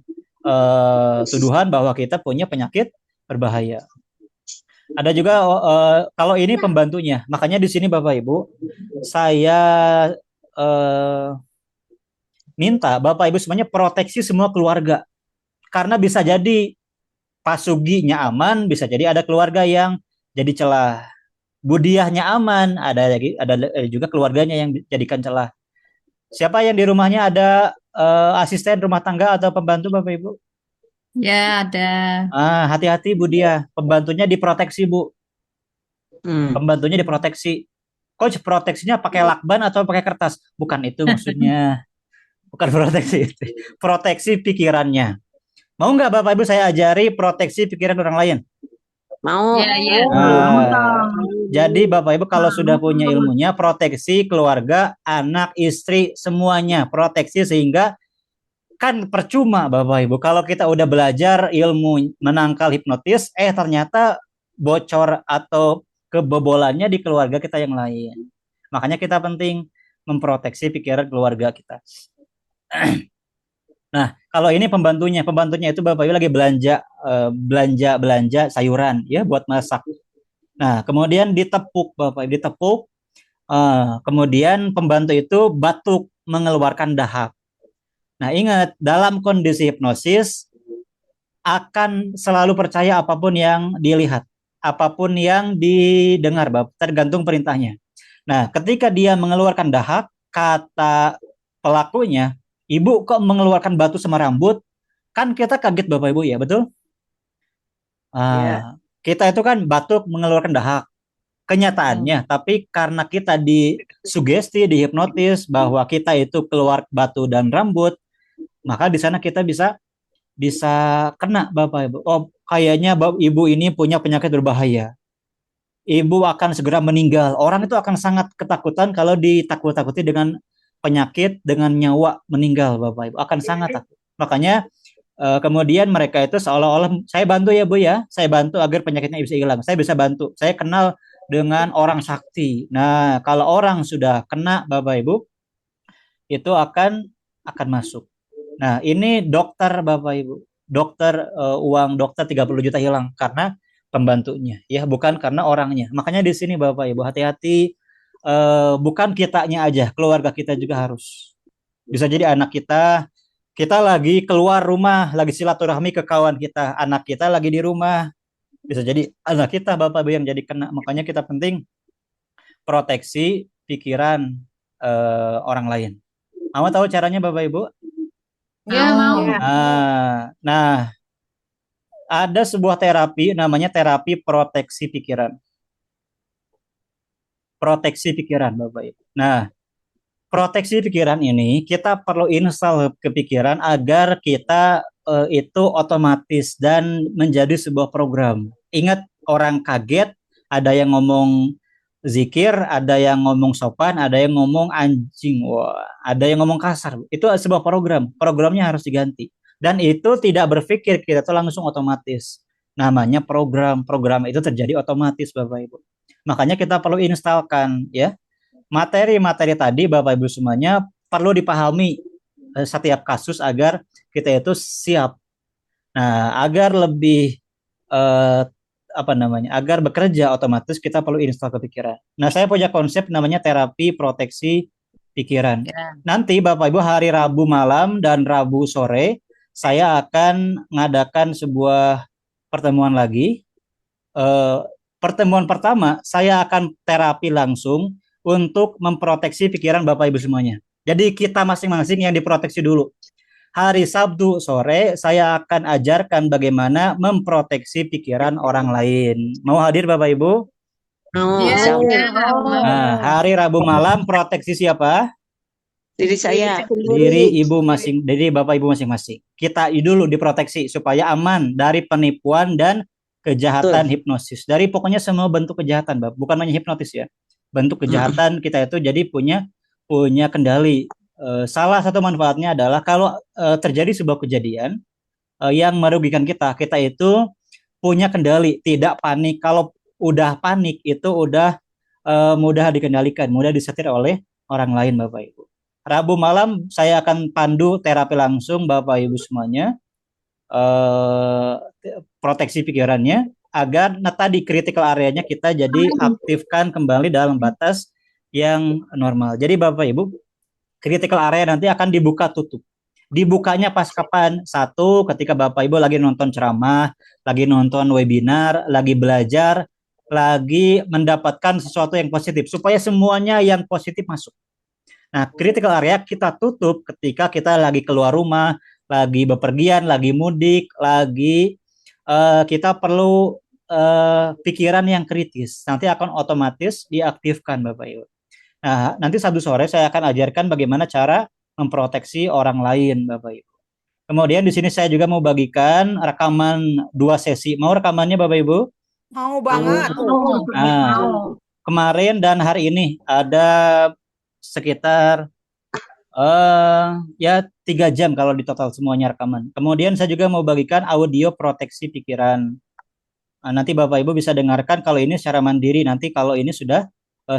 tuduhan bahwa kita punya penyakit berbahaya. Ada juga kalau ini pembantunya. Makanya di sini Bapak Ibu, saya minta Bapak Ibu semuanya proteksi semua keluarga. Karena bisa jadi Pak Suginya aman, bisa jadi ada keluarga yang jadi celah. Budiahnya aman, ada juga keluarganya yang dijadikan celah. Siapa yang di rumahnya ada asisten rumah tangga atau pembantu Bapak Ibu? Ya, ada. Hati-hati Bu Diah, pembantunya diproteksi Bu. Pembantunya diproteksi. Coach, proteksinya pakai lakban atau pakai kertas? Bukan itu maksudnya. Bukan proteksi itu. Proteksi pikirannya. Mau nggak Bapak Ibu saya ajari proteksi pikiran orang lain? Mau. Iya, iya. Nah, jadi Bapak Ibu kalau sudah punya ilmunya, proteksi keluarga, anak, istri, semuanya proteksi, sehingga kan percuma Bapak Ibu kalau kita udah belajar ilmu menangkal hipnotis, ternyata bocor atau kebobolannya di keluarga kita yang lain. Makanya kita penting memproteksi pikiran keluarga kita. Nah, kalau ini pembantunya itu Bapak Ibu lagi belanja sayuran ya buat masak. Nah, kemudian ditepuk Bapak Ibu, ditepuk. Kemudian pembantu itu batuk mengeluarkan dahak. Nah, ingat dalam kondisi hipnosis akan selalu percaya apapun yang dilihat, apapun yang didengar, Bapak, tergantung perintahnya. Nah, ketika dia mengeluarkan dahak, kata pelakunya, "Ibu kok mengeluarkan batu sama rambut?" Kan kita kaget Bapak Ibu ya, betul? Kita itu kan batuk mengeluarkan dahak. Kenyataannya, tapi karena kita disugesti, dihipnotis bahwa kita itu keluar batu dan rambut, maka di sana kita bisa kena Bapak Ibu. Oh, kayaknya Ibu ini punya penyakit berbahaya. Ibu akan segera meninggal. Orang itu akan sangat ketakutan kalau ditakut-takuti dengan penyakit, dengan nyawa meninggal Bapak Ibu. Akan sangat takut. Makanya kemudian mereka itu seolah-olah, saya bantu ya Bu ya, saya bantu agar penyakitnya bisa hilang. Saya bisa bantu. Saya kenal dengan orang sakti. Nah, kalau orang sudah kena Bapak Ibu, itu akan masuk. Nah, ini dokter Bapak Ibu. Dokter uang dokter 30 juta hilang karena pembantunya, ya, bukan karena orangnya. Makanya di sini Bapak Ibu hati-hati, bukan kitanya aja, keluarga kita juga harus. Bisa jadi anak kita lagi keluar rumah, lagi silaturahmi ke kawan kita, anak kita lagi di rumah. Bisa jadi anak kita Bapak Ibu yang jadi kena. Makanya kita penting proteksi pikiran orang lain. Mau tahu caranya Bapak Ibu? Ya, mau. Nah, ada sebuah terapi namanya terapi proteksi pikiran. Proteksi pikiran Bapak Ibu. Nah, proteksi pikiran ini kita perlu install ke pikiran agar kita itu otomatis dan menjadi sebuah program. Ingat, orang kaget, ada yang ngomong zikir, ada yang ngomong sopan, ada yang ngomong anjing, ada yang ngomong kasar. Itu sebuah program. Programnya harus diganti. Dan itu tidak berpikir, kita tuh langsung otomatis. Namanya program. Program itu terjadi otomatis Bapak Ibu. Makanya kita perlu instalkan ya. Materi-materi tadi Bapak Ibu semuanya perlu dipahami setiap kasus agar kita itu siap. Nah, agar lebih agar bekerja otomatis kita perlu install ke pikiran. Nah, saya punya konsep namanya terapi proteksi pikiran. Nanti Bapak Ibu hari Rabu malam dan Rabu sore saya akan mengadakan sebuah pertemuan lagi. Pertemuan pertama saya akan terapi langsung untuk memproteksi pikiran Bapak Ibu semuanya. Jadi kita masing-masing yang diproteksi dulu. Hari Sabtu sore saya akan ajarkan bagaimana memproteksi pikiran orang lain. Mau hadir Bapak Ibu? Nah, hari Rabu malam proteksi siapa? Diri saya. Diri Bapak Ibu masing-masing. Kita dulu diproteksi supaya aman dari penipuan dan kejahatan hipnosis. Dari pokoknya semua bentuk kejahatan, Bapak. Bukan hanya hipnotis ya. Bentuk kejahatan kita itu jadi punya kendali. Salah satu manfaatnya adalah kalau terjadi sebuah kejadian yang merugikan kita itu punya kendali, tidak panik. Kalau udah panik itu udah mudah dikendalikan, mudah disetir oleh orang lain Bapak Ibu. Rabu malam saya akan pandu terapi langsung Bapak Ibu semuanya, proteksi pikirannya agar tadi critical area-nya kita jadi aktifkan kembali dalam batas yang normal. Jadi Bapak Ibu, critical area nanti akan dibuka tutup. Dibukanya pas kapan? Satu, ketika Bapak Ibu lagi nonton ceramah, lagi nonton webinar, lagi belajar, lagi mendapatkan sesuatu yang positif, supaya semuanya yang positif masuk. Nah, critical area kita tutup ketika kita lagi keluar rumah, lagi bepergian, lagi mudik, lagi kita perlu pikiran yang kritis. Nanti akan otomatis diaktifkan Bapak Ibu. Nah, nanti Sabtu sore saya akan ajarkan bagaimana cara memproteksi orang lain, Bapak Ibu. Kemudian di sini saya juga mau bagikan rekaman 2 sesi. Mau rekamannya Bapak Ibu? Mau banget. Nah, kemarin dan hari ini ada sekitar ya 3 jam kalau di total semuanya rekaman. Kemudian saya juga mau bagikan audio proteksi pikiran. Nah, nanti Bapak Ibu bisa dengarkan kalau ini secara mandiri. Nanti kalau ini sudah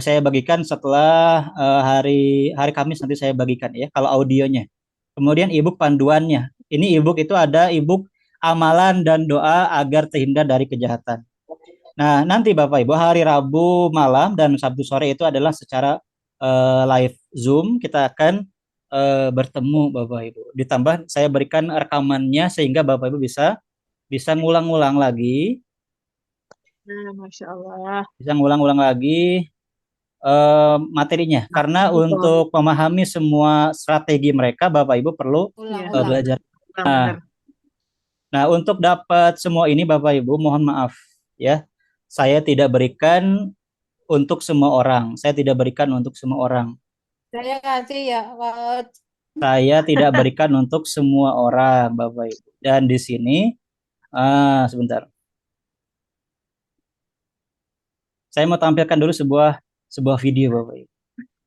saya bagikan setelah hari Kamis nanti saya bagikan ya kalau audionya. Kemudian ebook panduannya. Ini ebook itu ada ebook amalan dan doa agar terhindar dari kejahatan. Nah, nanti Bapak Ibu hari Rabu malam dan Sabtu sore itu adalah secara live Zoom kita akan bertemu Bapak Ibu. Ditambah saya berikan rekamannya sehingga Bapak Ibu bisa ngulang-ngulang lagi. Masya Allah. Bisa ngulang-ngulang lagi materinya. Karena untuk memahami semua strategi mereka, Bapak Ibu perlu belajar. Nah, untuk dapat semua ini Bapak Ibu, mohon maaf ya. Saya tidak berikan untuk semua orang. Saya tidak berikan untuk semua orang. Saya kasih ya, Coach. Saya tidak berikan untuk semua orang, Bapak Ibu. Dan di sini, sebentar. Saya mau tampilkan dulu sebuah video, Bapak Ibu.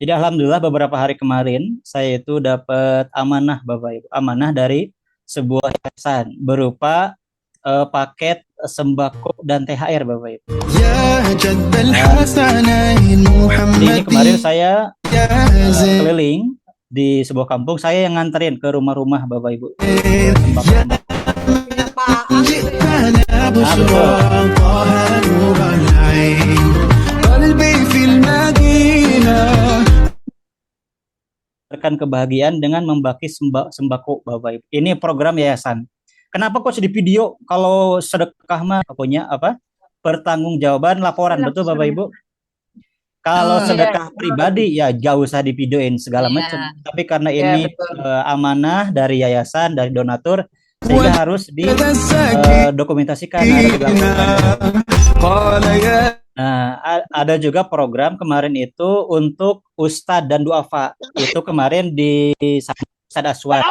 Jadi alhamdulillah beberapa hari kemarin saya itu dapat amanah, Bapak Ibu. Amanah dari sebuah yayasan berupa paket sembako dan THR, Bapak Ibu. Jadi ini kemarin saya keliling di sebuah kampung, saya yang nganterin ke rumah-rumah Bapak Ibu. Rekan kebahagiaan dengan membagi sembako Bapak Ibu. Ini program yayasan. Kenapa kok di video? Kalau sedekah mah pokoknya apa? Pertanggungjawaban laporan, betul Bapak Ibu? Kalau sedekah pribadi ya jauh usah divideoin segala macam. Tapi karena ini amanah dari yayasan, dari donatur, sehingga harus didokumentasikan, harus dilakukan. Nah, ada juga program kemarin itu untuk Ustadz dan Duafa. Itu kemarin di Ustadz Aswad.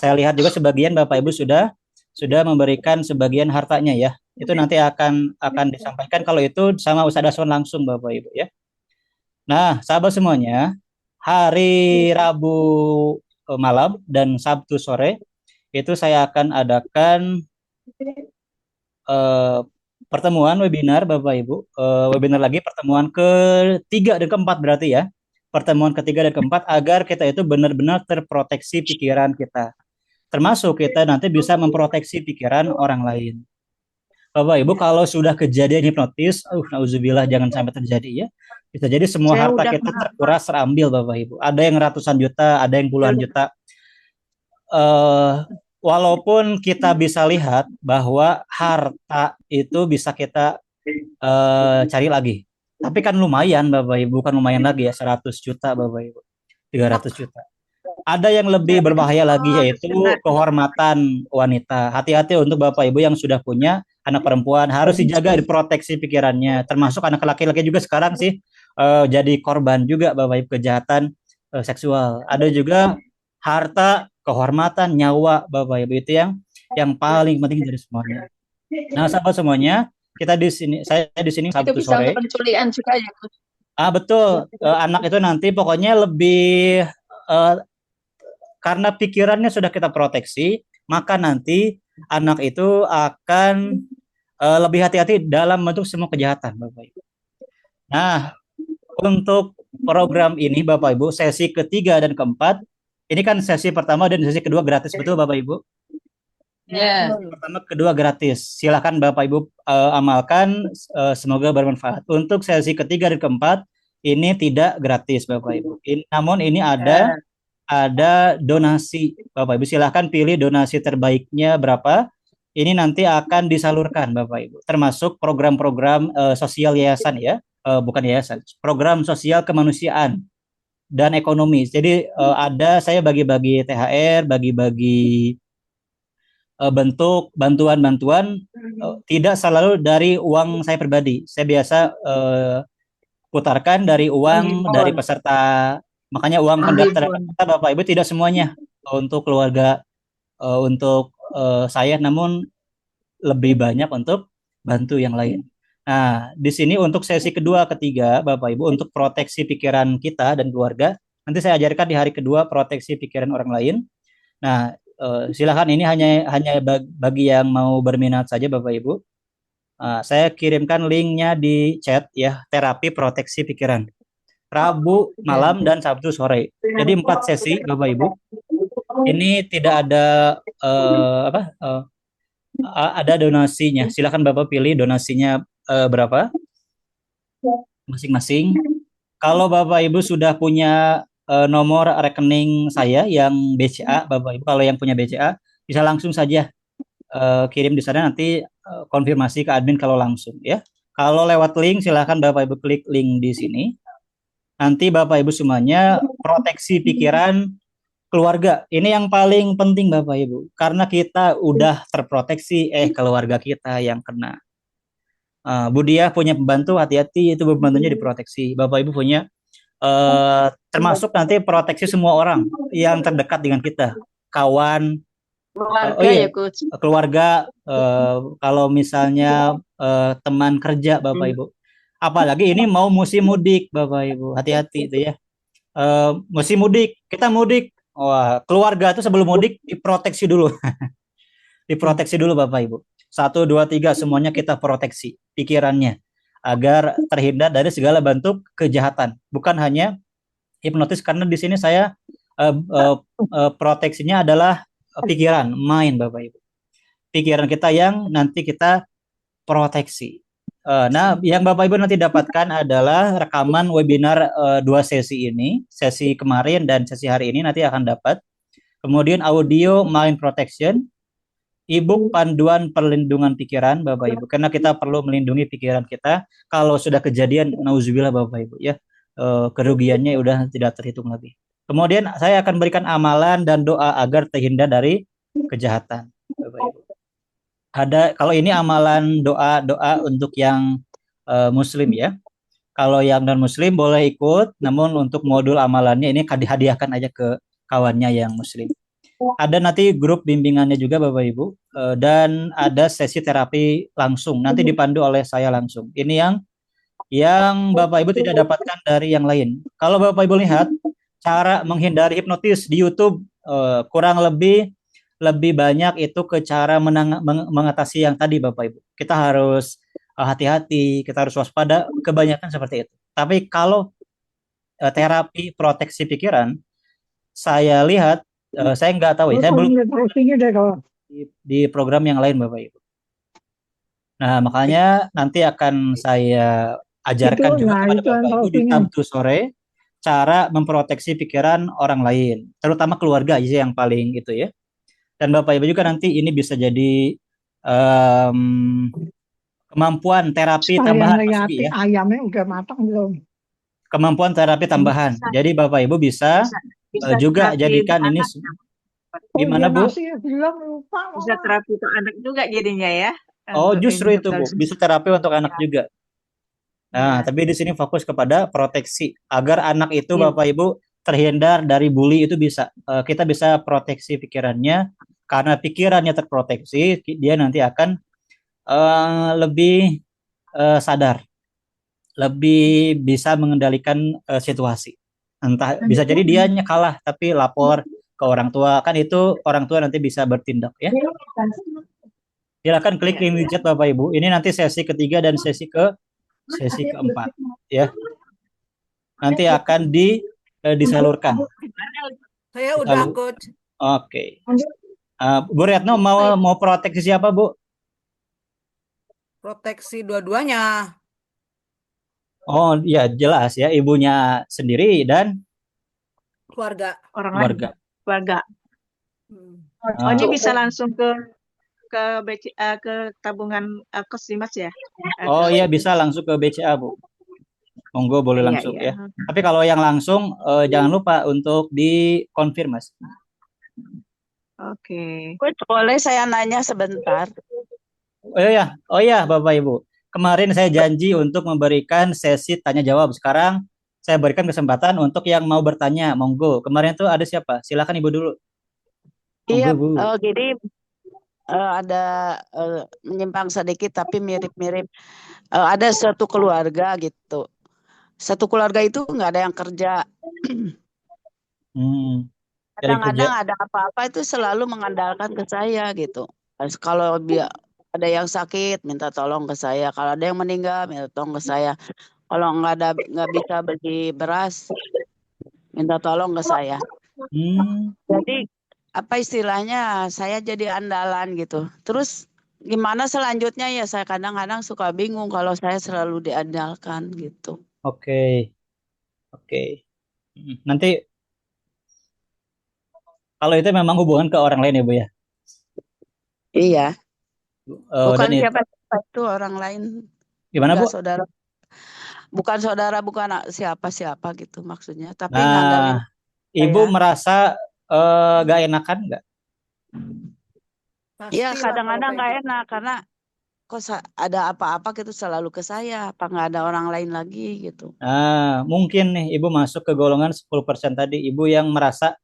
Saya lihat juga sebagian Bapak Ibu sudah memberikan sebagian hartanya ya. Itu nanti akan disampaikan kalau itu sama Ustadz Aswad langsung Bapak Ibu ya. Nah, sahabat semuanya, hari Rabu malam dan Sabtu sore itu saya akan adakan pertemuan webinar Bapak Ibu. Webinar lagi pertemuan ketiga dan keempat berarti ya. Pertemuan ketiga dan keempat agar kita itu benar-benar terproteksi pikiran kita. Termasuk kita nanti bisa memproteksi pikiran orang lain. Bapak Ibu kalau sudah kejadian hipnotis, nauzubillah jangan sampai terjadi ya. Bisa jadi semua harta kita terkuras, terambil Bapak Ibu. Ada yang ratusan juta, ada yang puluhan juta. Walaupun kita bisa lihat bahwa harta itu bisa kita cari lagi. Tapi kan lumayan Bapak Ibu, bukan lumayan lagi ya, 100 juta Bapak Ibu. 300 juta. Ada yang lebih berbahaya lagi yaitu kehormatan wanita. Hati-hati untuk Bapak Ibu yang sudah punya anak perempuan, harus dijaga, diproteksi pikirannya. Termasuk anak laki-laki juga sekarang sih jadi korban juga Bapak Ibu kejahatan seksual. Ada juga harta, kehormatan, nyawa Bapak Ibu, itu yang paling penting dari semuanya. Nah, sahabat semuanya, saya di sini Sabtu Itu bisa sore. untuk penculikan juga ya, Coach. Betul. Anak itu nanti pokoknya lebih karena pikirannya sudah kita proteksi, maka nanti anak itu akan lebih hati-hati dalam bentuk semua kejahatan, Bapak Ibu. Nah, untuk program ini Bapak Ibu, sesi ketiga dan keempat, ini kan sesi pertama dan sesi kedua gratis, betul Bapak Ibu? Ya. Pertama, kedua gratis. Silakan Bapak Ibu amalkan, semoga bermanfaat. Untuk sesi ketiga dan keempat, ini tidak gratis Bapak Ibu. Namun ini ada donasi Bapak Ibu. Silahkan pilih donasi terbaiknya berapa. Ini nanti akan disalurkan Bapak Ibu. Termasuk program-program sosial yayasan ya. Bukan yayasan. Program sosial kemanusiaan dan ekonomi. Jadi saya bagi-bagi THR, bagi-bagi bentuk bantuan-bantuan tidak selalu dari uang saya pribadi. Saya biasa putarkan dari uang dari peserta. Makanya uang pendaftaran kita Bapak Ibu tidak semuanya untuk keluarga, untuk saya, namun lebih banyak untuk bantu yang lain. Nah, di sini untuk sesi kedua, ketiga, Bapak Ibu, untuk proteksi pikiran kita dan keluarga, nanti saya ajarkan di hari kedua proteksi pikiran orang lain. Nah, silakan, ini hanya bagi yang mau berminat saja, Bapak Ibu. Saya kirimkan linknya di chat ya, terapi proteksi pikiran. Rabu malam dan Sabtu sore. Jadi 4 sesi, Bapak Ibu. Ini tidak ada ada donasinya. Silakan Bapak pilih donasinya berapa masing-masing. Kalau Bapak Ibu sudah punya nomor rekening saya yang BCA, Bapak Ibu kalau yang punya BCA bisa langsung saja kirim di sana, nanti konfirmasi ke admin kalau langsung ya. Kalau lewat link silakan Bapak Ibu klik link di sini. Nanti Bapak Ibu semuanya proteksi pikiran keluarga. Ini yang paling penting Bapak Ibu. Karena kita udah terproteksi, keluarga kita yang kena. Bu Dia punya pembantu, hati-hati itu pembantunya diproteksi. Bapak Ibu punya termasuk nanti proteksi semua orang yang terdekat dengan kita. Kawan, keluarga, kalau misalnya teman kerja Bapak Ibu. Apalagi ini mau musim mudik Bapak Ibu, hati-hati itu ya. Musim mudik, kita mudik, wah, keluarga itu sebelum mudik diproteksi dulu. Diproteksi dulu Bapak Ibu. 1, 2, 3 semuanya kita proteksi pikirannya agar terhindar dari segala bentuk kejahatan. Bukan hanya hipnotis, karena di sini saya proteksinya adalah pikiran, mind Bapak Ibu. Pikiran kita yang nanti kita proteksi. Nah, yang Bapak Ibu nanti dapatkan adalah rekaman webinar 2 sesi ini, sesi kemarin dan sesi hari ini nanti akan dapat. Kemudian audio mind protection, e-book panduan perlindungan pikiran Bapak Ibu, karena kita perlu melindungi pikiran kita kalau sudah kejadian nauzubillah Bapak Ibu ya, kerugiannya udah tidak terhitung lagi. Kemudian saya akan berikan amalan dan doa agar terhindar dari kejahatan Bapak Ibu. Ada, kalau ini amalan doa untuk yang muslim ya. Kalau yang non muslim boleh ikut, namun untuk modul amalannya ini dihadiahkan aja ke kawannya yang muslim. Ada nanti grup bimbingannya juga Bapak Ibu, dan ada sesi terapi langsung, nanti dipandu oleh saya langsung. Ini yang Bapak Ibu tidak dapatkan dari yang lain. Kalau Bapak Ibu lihat cara menghindari hipnotis di YouTube, kurang lebih banyak itu ke cara mengatasi yang tadi Bapak Ibu. Kita harus hati-hati, kita harus waspada, kebanyakan seperti itu. Tapi kalau terapi proteksi pikiran, saya lihat, saya nggak tahu ya, saya belum di program yang lain Bapak Ibu. Nah, makanya nanti akan saya ajarkan juga kepada Bapak Ibu di Sabtu sore cara memproteksi pikiran orang lain, terutama keluarga aja yang paling itu ya. Dan Bapak Ibu juga nanti ini bisa jadi kemampuan terapi tambahan ya. Ayamnya udah matang belum? Kemampuan terapi tambahan. Jadi Bapak Ibu bisa juga jadikan ini gimana Bu? Bisa terapi untuk anak juga jadinya ya. Oh, justru itu Bu, bisa terapi untuk anak juga. Nah, tapi di sini fokus kepada proteksi agar anak itu Bapak Ibu terhindar dari bully, itu bisa. Kita bisa proteksi pikirannya, karena pikirannya terproteksi, dia nanti akan lebih sadar, lebih bisa mengendalikan situasi. Entah bisa jadi dianya kalah tapi lapor ke orang tua, kan itu orang tua nanti bisa bertindak ya. Silakan klik link di chat Bapak Ibu. Ini nanti sesi ketiga dan sesi keempat ya. Nanti akan disalurkan. Saya udah coach. Oke. Bu Retno mau proteksi siapa Bu? Proteksi dua-duanya. Oh ya, jelas ya, ibunya sendiri dan Keluarga. Orang keluarga. keluarga. Oh, ini bisa langsung ke BCA, ke tabungan Kosimas ya? Oh iya, bisa langsung ke BCA Bu. Monggo boleh langsung ya. Tapi kalau yang langsung jangan lupa untuk dikonfirmasi. Oke. Boleh saya nanya sebentar? Oh iya Bapak Ibu. kemarin saya janji untuk memberikan sesi tanya jawab. Sekarang saya berikan kesempatan untuk yang mau bertanya. Monggo. Kemarin tuh ada siapa? Silakan Ibu dulu. Iya, Monggo, Bu. jadi ada menyimpang sedikit tapi mirip-mirip. Ada satu keluarga gitu. Satu keluarga itu nggak ada yang kerja. Dari kerja. Kadang-kadang ada apa-apa itu selalu mengandalkan ke saya gitu. Kalau dia ada yang sakit minta tolong ke saya. Kalau ada yang meninggal minta tolong ke saya. Kalau nggak bisa beli beras minta tolong ke saya. Jadi apa istilahnya saya jadi andalan gitu. Terus gimana selanjutnya ya saya kadang-kadang suka bingung kalau saya selalu diandalkan gitu. Oke. Nanti kalau itu memang hubungan ke orang lain ya Bu ya. Iya. Bukan Dan siapa-siapa itu orang lain. Gimana Bu? Saudara. Bukan saudara, bukan siapa-siapa gitu maksudnya. Tapi Nah, ngandelin Ibu saya. merasa gak enakan nggak? Iya, Pastilah kadang-kadang kalau nggak kayak gitu. enak karena kok ada apa-apa gitu selalu ke saya. Apa nggak ada orang lain lagi gitu. Nah, mungkin nih Ibu masuk ke golongan 10% tadi. Ibu yang merasa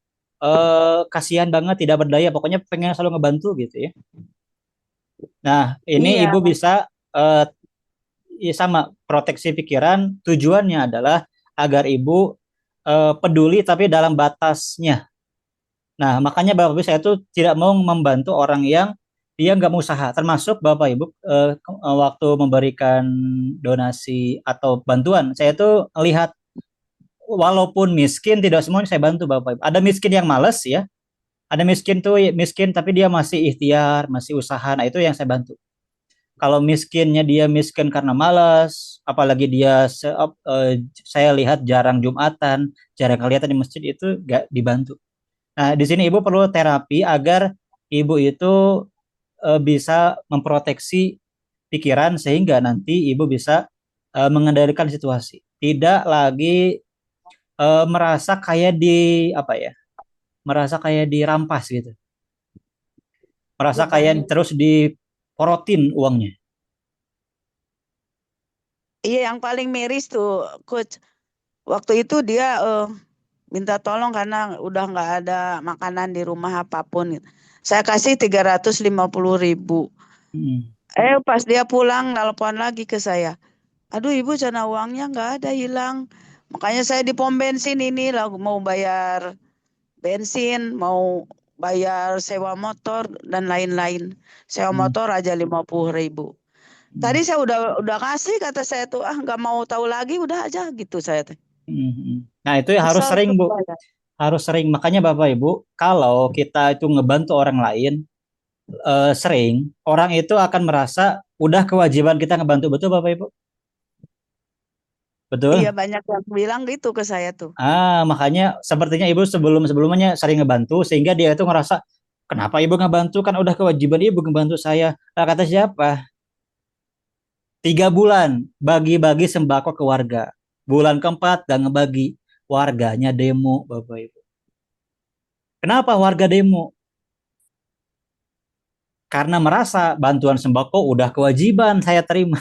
kasihan banget, tidak berdaya, pokoknya pengen selalu ngebantu gitu ya. Nah, ini Iya. Ibu bisa sama proteksi pikiran. Tujuannya adalah agar Ibu peduli tapi dalam batasnya. Nah, makanya Bapak Ibu saya tuh tidak mau membantu orang yang dia nggak mau usaha. Termasuk Bapak Ibu waktu memberikan donasi atau bantuan, saya tuh lihat walaupun miskin tidak semuanya saya bantu Bapak Ibu. Ada miskin yang males ya. Ada miskin tuh miskin tapi dia masih ikhtiar, masih usaha. Nah, itu yang saya bantu. Kalau miskinnya dia miskin karena malas, apalagi dia saya lihat jarang Jumatan, jarang kelihatan di masjid, itu gak dibantu. Nah, di sini Ibu perlu terapi agar Ibu itu bisa memproteksi pikiran sehingga nanti Ibu bisa mengendalikan situasi. Tidak lagi merasa kayak merasa kayak dirampas gitu. Merasa kayak terus diporotin uangnya. Iya, yang paling miris tuh Coach. Waktu itu dia minta tolong karena udah nggak ada makanan di rumah apapun. Saya kasih 350.000. Pas dia pulang nelpon lagi ke saya. Aduh Ibu, cana uangnya nggak ada, hilang. Makanya saya di pom bensin ini lah mau bayar bensin, mau bayar sewa motor dan lain-lain. Sewa motor aja 50.000. Tadi saya udah kasih, kata saya tuh nggak mau tahu lagi, udah aja gitu saya tuh. Nah, itu harus Kesel sering Bu. saya. Harus sering. Makanya Bapak Ibu, kalau kita itu ngebantu orang lain sering, orang itu akan merasa udah kewajiban kita ngebantu. Betul Bapak Ibu? Betul? Iya, banyak yang bilang gitu ke saya tuh. Makanya sepertinya Ibu sebelumnya sering ngebantu sehingga dia itu ngerasa kenapa Ibu ngebantu, kan udah kewajiban Ibu ngebantu saya. Nah, kata siapa? 3 bulan bagi-bagi sembako ke warga. Bulan keempat gak ngebagi, warganya demo Bapak Ibu. Kenapa warga demo? Karena merasa bantuan sembako udah kewajiban saya terima.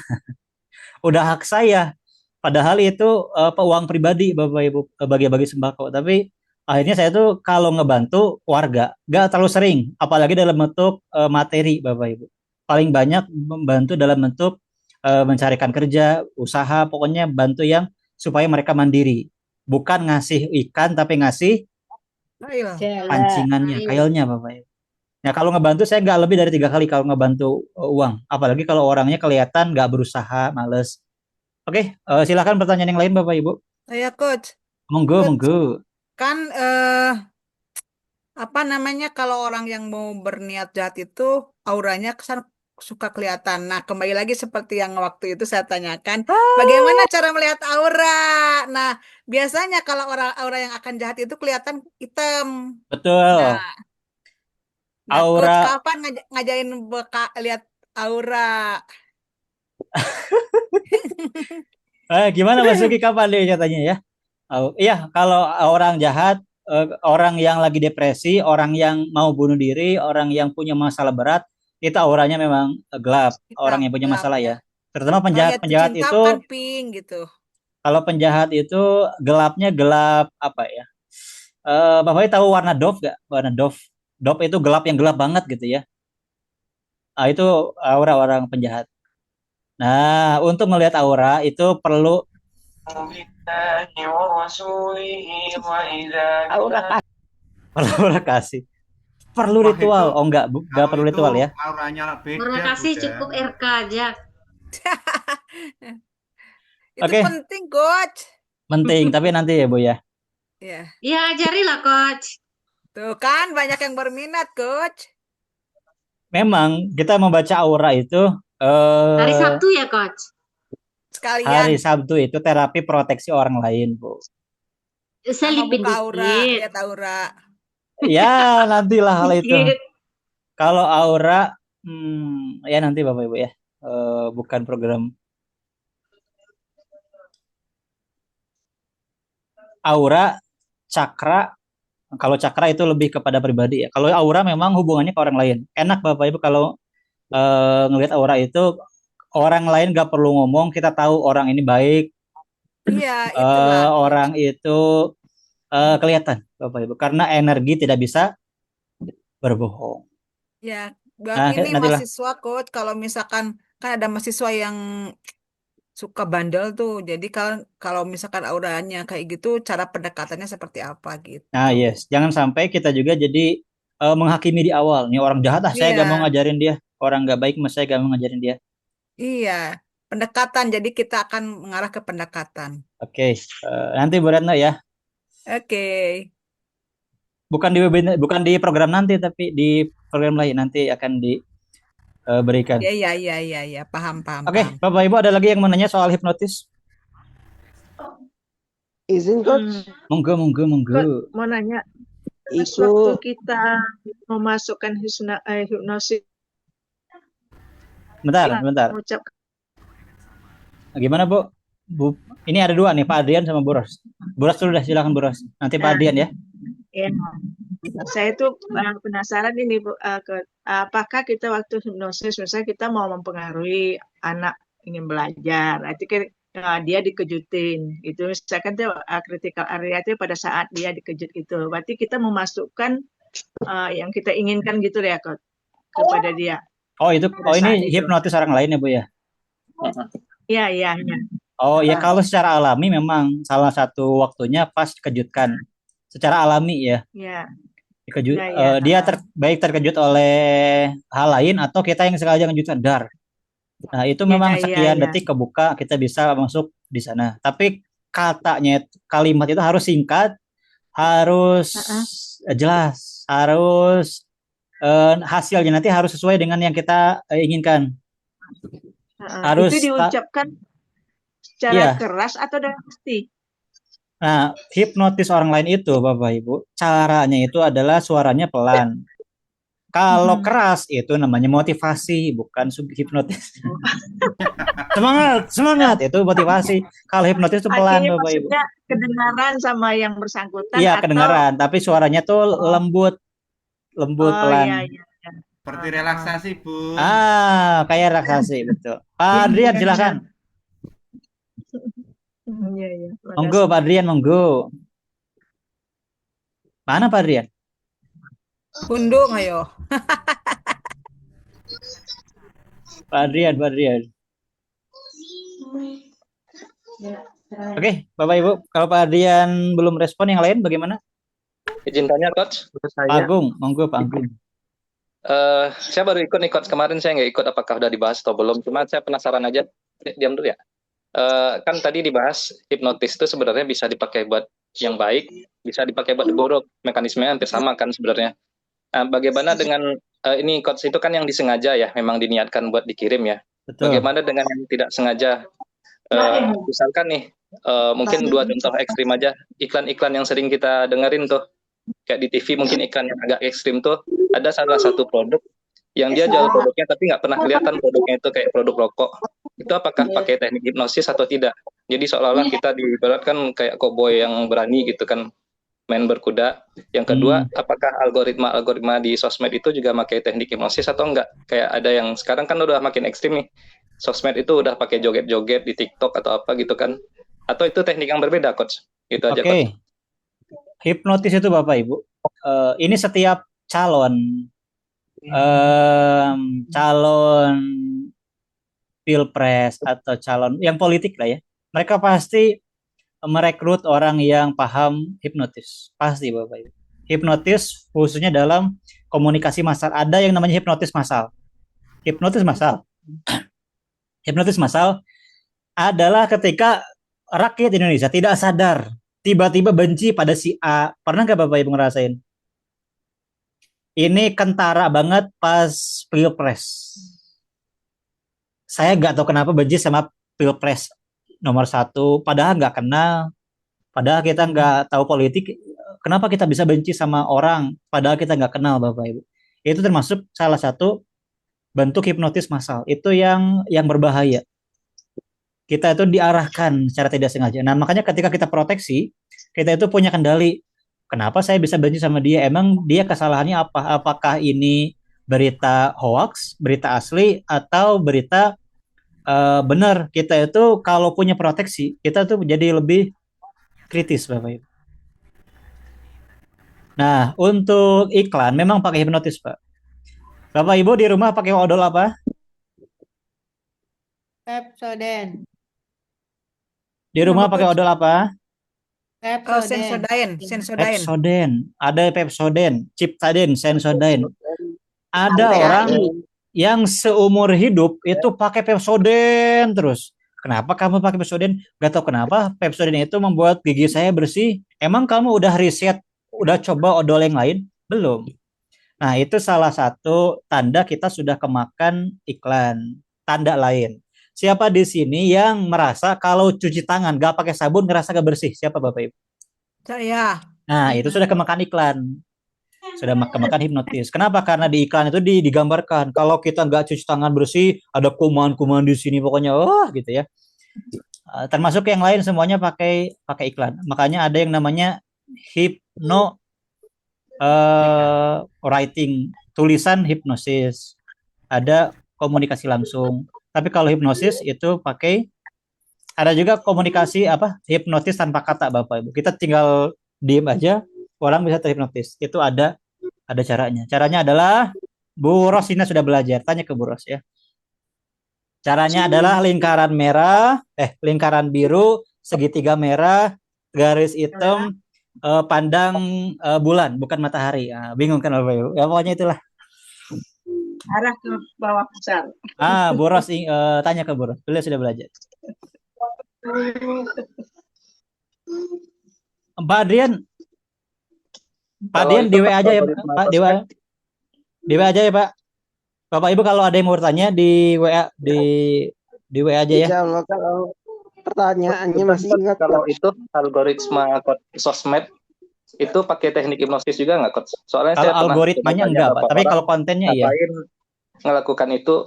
Udah hak saya. Padahal itu uang pribadi Bapak Ibu bagi-bagi sembako. Tapi akhirnya saya tuh kalau ngebantu warga gak terlalu sering, apalagi dalam bentuk materi Bapak Ibu. Paling banyak membantu dalam bentuk mencarikan kerja, usaha, pokoknya bantu yang supaya mereka mandiri. Bukan ngasih ikan tapi ngasih pancingannya, kailnya Bapak Ibu. Nah, kalau ngebantu saya nggak lebih dari 3 kali kalau ngebantu uang. Apalagi kalau orangnya kelihatan nggak berusaha, males. Oke, silakan pertanyaan yang lain Bapak Ibu. Saya Coach. Monggo. Kan apa namanya, kalau orang yang mau berniat jahat itu auranya kesan suka kelihatan. Nah, kembali lagi seperti yang waktu itu saya tanyakan, bagaimana cara melihat aura? Nah, biasanya kalau aura yang akan jahat itu kelihatan hitam. Betul. Nah, Aura. Coach kapan ngajain lihat aura? Gimana Mas Suki, kapan deh katanya ya? Iya, kalau orang jahat, orang yang lagi depresi, orang yang mau bunuh diri, orang yang punya masalah berat, itu auranya memang gelap. Orang yang punya masalah ya. Terutama Kalau jatuh penjahat-penjahat cinta itu, kan pink gitu. kalau penjahat itu gelapnya gelap apa ya? Bapaknya tahu warna Dove gak? Warna Dove. Dove itu gelap yang gelap banget gitu ya. Ah, itu aura orang penjahat. Nah, untuk melihat aura itu perlu Aura aura kasih. Perlu Wah, ritual. itu Oh enggak, enggak kalau perlu itu ritual ya. auranya Terima beda, kasih, Bunda. cukup RK aja. Itu Oke, penting, Coach. penting, tapi nanti ya Bu ya. Ya, Ya, ajarilah, Coach. tuh kan banyak yang berminat, Coach. Memang kita membaca aura itu Hari eh Sabtu ya, Coach? hari Sekalian Sabtu itu terapi proteksi orang lain, Bu. Saya sama lipin buka aura, dikit. lihat aura. Ya, nantilah hal itu. Dikit. Kalau aura, ya nanti Bapak Ibu ya. Bukan program aura, cakra. Kalau cakra itu lebih kepada pribadi ya. Kalau aura memang hubungannya ke orang lain. Enak Bapak Ibu kalau ngelihat aura itu orang lain gak perlu ngomong, kita tahu orang ini baik, Iya, itulah, Coach. orang itu kelihatan Bapak Ibu. Karena energi tidak bisa berbohong. Ya, Nah, ini nantilah. mahasiswa, Coach, kalau misalkan kan ada mahasiswa yang suka bandel tuh. Jadi kalau misalkan auranya kayak gitu, cara pendekatannya seperti apa gitu. Nah, yes. Jangan sampai kita juga jadi menghakimi di awal. Nih orang jahat, saya gak mau Iya, ngajarin dia. Orang gak baik, saya gak mau ngajarin dia. iya. Pendekatan, jadi kita akan mengarah ke pendekatan. Oke, nanti Bu Retno ya. Oke. Bukan di webinar, bukan di program nanti, tapi di program lain nanti akan diberikan. Iya. Paham. Oke, Bapak Ibu ada lagi yang mau nanya soal hipnotis? izin Coach. Monggo. Coach, mau nanya, pas Itu waktu kita memasukkan hipnosis, Bentar. mengucap Gimana Bu? Ini ada dua nih, Pak Adrian sama Bu Ros. Bu Ros dulu dah, silakan Bu Ros. Nanti Pak Adrian ya. ya, saya tuh penasaran ini Bu, apakah kita waktu hipnosis, misalnya kita mau mempengaruhi anak ingin belajar, nanti kan dia dikejutin, itu misalkan tuh critical area itu pada saat dia dikejut itu, berarti kita memasukkan yang kita inginkan gitu ya Coach, kepada dia. Oh itu, Pada saat ini itu. hipnotis orang lain ya Bu ya. Iya. Oh ya, kalau secara alami memang salah satu waktunya pas dikejutkan. Secara alami ya. Iya. Dia baik terkejut oleh hal lain atau kita yang sengaja ngejutkan dar. Nah, itu memang sekian detik kebuka, kita bisa masuk di sana. Tapi kalimat itu harus singkat, harus jelas, harus hasilnya nanti harus sesuai dengan yang kita inginkan. Harus itu diucapkan secara keras atau dengan pasti? Nah, hipnotis orang lain itu Bapak Ibu, caranya itu adalah suaranya pelan. Kalau keras itu namanya motivasi, bukan hipnotis. Semangat itu motivasi. Kalau hipnotis itu pelan Bapak Ibu. Maksudnya kedengaran sama yang bersangkutan. Iya, atau... kedengaran, tapi suaranya tuh lembut pelan. Iya. Seperti relaksasi, Bu. Kayak relaksasi, betul. Pak Adrian silakan. Iya. Monggo Pak Adrian, monggo. Mana Pak Adrian? Kundung ayo. Pak Adrian. Oke, Bapak Ibu, kalau Pak Adrian belum respon, yang lain bagaimana? Izin tanya Coach. Pak Agung, monggo Pak Agung. Saya baru ikut nih Coach, kemarin saya nggak ikut, apakah udah dibahas atau belum, cuma saya penasaran aja. Diam dulu ya. Kan tadi dibahas hipnotis itu sebenarnya bisa dipakai buat yang baik, bisa dipakai buat buruk, mekanismenya hampir sama kan sebenarnya. Bagaimana dengan ini Coach, itu kan yang disengaja ya, memang diniatkan buat dikirim ya. Betul. Bagaimana dengan yang tidak sengaja? Misalkan nih, mungkin 2 contoh ekstrim aja, iklan-iklan yang sering kita dengerin tuh, kayak di TV mungkin iklan yang agak ekstrim tuh, ada salah satu produk yang dia jual produknya tapi nggak pernah kelihatan produknya itu kayak produk rokok. Itu apakah pakai teknik hipnosis atau tidak? Jadi seolah-olah kita diibaratkan kayak koboi yang berani gitu kan, main berkuda. Yang kedua, apakah algoritma di sosmed itu juga pakai teknik hipnosis atau enggak? Kayak ada yang sekarang kan udah makin ekstrim nih, sosmed itu udah pakai joget-joget di TikTok atau apa gitu kan? Atau itu teknik yang berbeda, Coach? Itu aja, Oke, Coach. hipnotis itu Bapak Ibu. Ini setiap calon calon pilpres atau calon yang politik lah ya, mereka pasti merekrut orang yang paham hipnotis. Pasti Bapak Ibu. Hipnotis khususnya dalam komunikasi massal. Ada yang namanya hipnotis massal. Hipnotis massal. Hipnotis massal adalah ketika rakyat Indonesia tidak sadar tiba-tiba benci pada si A. Pernah nggak Bapak Ibu ngerasain? Ini kentara banget pas pilpres. Saya nggak tahu kenapa benci sama pilpres nomor 1, padahal nggak kenal, padahal kita nggak tahu politik. Kenapa kita bisa benci sama orang, padahal kita nggak kenal Bapak Ibu? Itu termasuk salah satu bentuk hipnotis massal. Itu yang berbahaya. Kita itu diarahkan secara tidak sengaja. Nah, makanya ketika kita proteksi, kita itu punya kendali. Kenapa saya bisa benci sama dia? Emang dia kesalahannya apa? Apakah ini berita hoax, berita asli, atau berita benar? Kita itu kalau punya proteksi, kita tuh jadi lebih kritis, Bapak Ibu. Nah, untuk iklan memang pakai hipnotis, Pak. Bapak Ibu di rumah pakai odol apa? Pepsodent. Di rumah pakai odol apa? Pepsodent. Sensodyne. Pepsodent. Ada Pepsodent, Ciptadent, Sensodyne. Ada orang yang seumur hidup itu pakai Pepsodent terus. Kenapa kamu pakai Pepsodent? Gak tahu kenapa. Pepsodent itu membuat gigi saya bersih. Emang kamu udah riset, udah coba odol yang lain? Belum. Nah, itu salah satu tanda kita sudah kemakan iklan. Tanda lain. Siapa di sini yang merasa kalau cuci tangan gak pakai sabun ngerasa gak bersih? Siapa Bapak Ibu? Saya. Nah, itu sudah kemakan iklan. Sudah kemakan hipnotis. Kenapa? Karena di iklan itu digambarkan kalau kita nggak cuci tangan bersih, ada kuman-kuman di sini pokoknya, gitu ya. Termasuk yang lain semuanya pakai iklan. Makanya ada yang namanya hipno writing, tulisan hipnosis. Ada komunikasi langsung. Tapi kalau hipnosis itu pakai, ada juga komunikasi hipnotis tanpa kata Bapak Ibu. Kita tinggal diem aja, orang bisa terhipnotis. Itu ada caranya. Caranya adalah Bu Rosina sudah belajar. Tanya ke Bu Ros ya. Caranya adalah lingkaran merah, lingkaran biru, segitiga merah, garis hitam, pandang bulan, bukan matahari. Bingung kan Bapak Ibu? Ya pokoknya itulah. Arah ke bawah besar. Bu Ros tanya ke Bu Ros. Beliau sudah belajar. Pak Adrian di WA aja ya Pak, di WA aja ya Pak. Bapak Ibu kalau ada yang mau bertanya di WA di WA aja ya. Kalau pertanyaannya masih ingat kalau itu algoritma sosmed itu pakai teknik hipnosis juga nggak, Coach? Soalnya kalau saya algoritmanya enggak Pak, tapi kalau kontennya iya. Ngelakukan itu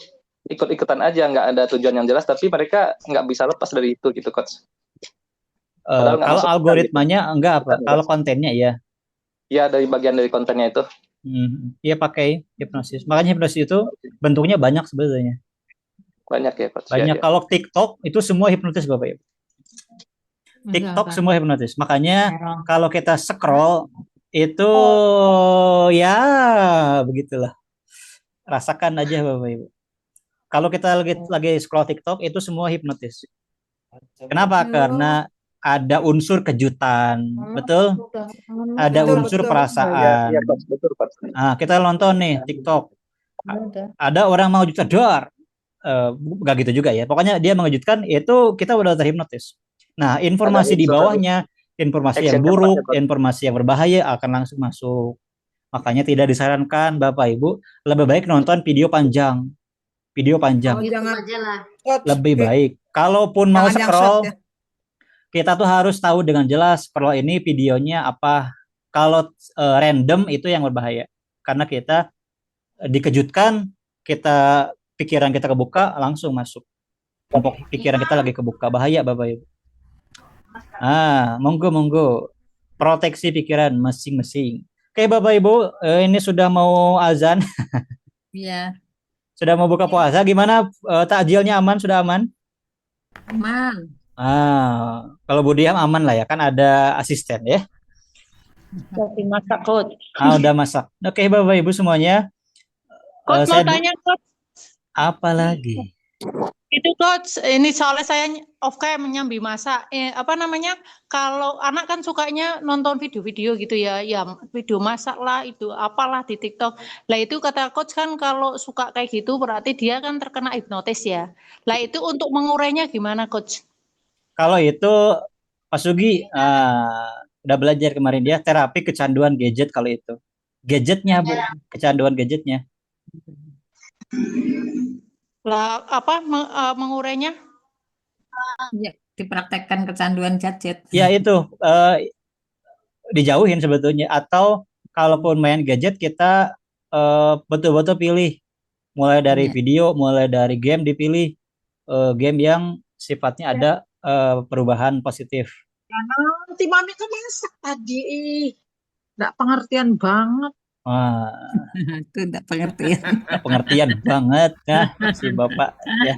ikut-ikutan aja, nggak ada tujuan yang jelas, tapi mereka nggak bisa lepas dari itu gitu, Coach. Kalau algoritmanya enggak Pak, kalau kontennya iya. Ya, dari bagian dari kontennya itu. Iya pakai hipnosis. Makanya hipnosis itu bentuknya banyak sebenarnya. Banyak ya, Coach. Banyak. Ya. Kalau TikTok itu semua hipnotis Bapak Ibu. TikTok semua hipnotis. Makanya kalau kita scroll itu ya begitulah. Rasakan aja Bapak Ibu. Kalau kita lagi scroll TikTok itu semua hipnotis. Kenapa? Karena ada unsur kejutan, betul? Ada unsur perasaan. Ya, betul, Pak. Nah, kita nonton nih TikTok. Ada orang mau juta dolar. Gak gitu juga ya. Pokoknya dia mengejutkan, itu kita udah terhipnotis. Nah, informasi di bawahnya, informasi yang buruk, informasi yang berbahaya akan langsung masuk. Makanya tidak disarankan Bapak Ibu, lebih baik nonton video panjang. Video panjang. Lebih baik. Kalaupun mau scroll, kita tuh harus tahu dengan jelas kalau ini videonya apa. Kalau random itu yang berbahaya. Karena kita dikejutkan, pikiran kita kebuka, langsung masuk. Kelompok pikiran kita lagi kebuka, bahaya Bapak Ibu. Monggo. Proteksi pikiran masing-masing. Oke Bapak Ibu, ini sudah mau azan. Iya. sudah mau buka puasa. Gimana takjilnya aman? Sudah aman? Aman. Kalau Bu Diam aman lah ya, kan ada asisten ya. Udah masak, Coach. Udah masak. Oke, Bapak Ibu semuanya. Coach mau tanya, Coach. Apa lagi? Itu Coach, ini soalnya saya off cam menyambi masak. Apa namanya? Kalau anak kan sukanya nonton video-video gitu ya, video masak lah, itu apalah di TikTok. Lah itu kata Coach kan kalau suka kayak gitu berarti dia kan terkena hipnotis ya. Lah itu untuk mengurainya gimana, Coach? Kalau itu Pak Sugi udah belajar kemarin dia terapi kecanduan gadget kalau itu. Gadgetnya, Bu, kecanduan gadgetnya. Lah apa mengurainya? Ya, dipraktekkan kecanduan gadget. Ya itu dijauhin sebetulnya, atau kalaupun main gadget kita betul-betul pilih, mulai dari video, mulai dari game, dipilih game yang sifatnya ada perubahan positif. Nanti mami kan masak tadi, nggak pengertian banget. Wah, Itu enggak pengertian. pengertian banget ya si Bapak ya.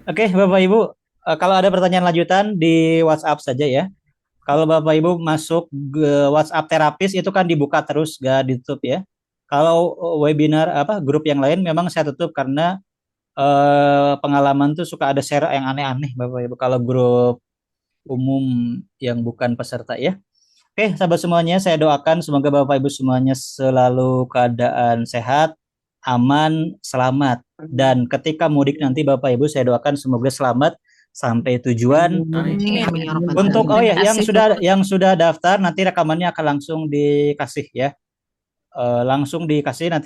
Oke, Bapak Ibu, kalau ada pertanyaan lanjutan di WhatsApp saja ya. Kalau Bapak Ibu masuk ke WhatsApp terapis itu kan dibuka terus, gak ditutup ya. Kalau webinar grup yang lain memang saya tutup karena pengalaman tuh suka ada share yang aneh-aneh Bapak Ibu kalau grup umum yang bukan peserta ya. Oke, sahabat semuanya, saya doakan semoga Bapak Ibu semuanya selalu keadaan sehat, aman, selamat. Dan ketika mudik nanti Bapak Ibu saya doakan semoga selamat sampai tujuan. Untuk yang sudah daftar nanti rekamannya akan langsung dikasih ya. Langsung dikasih nanti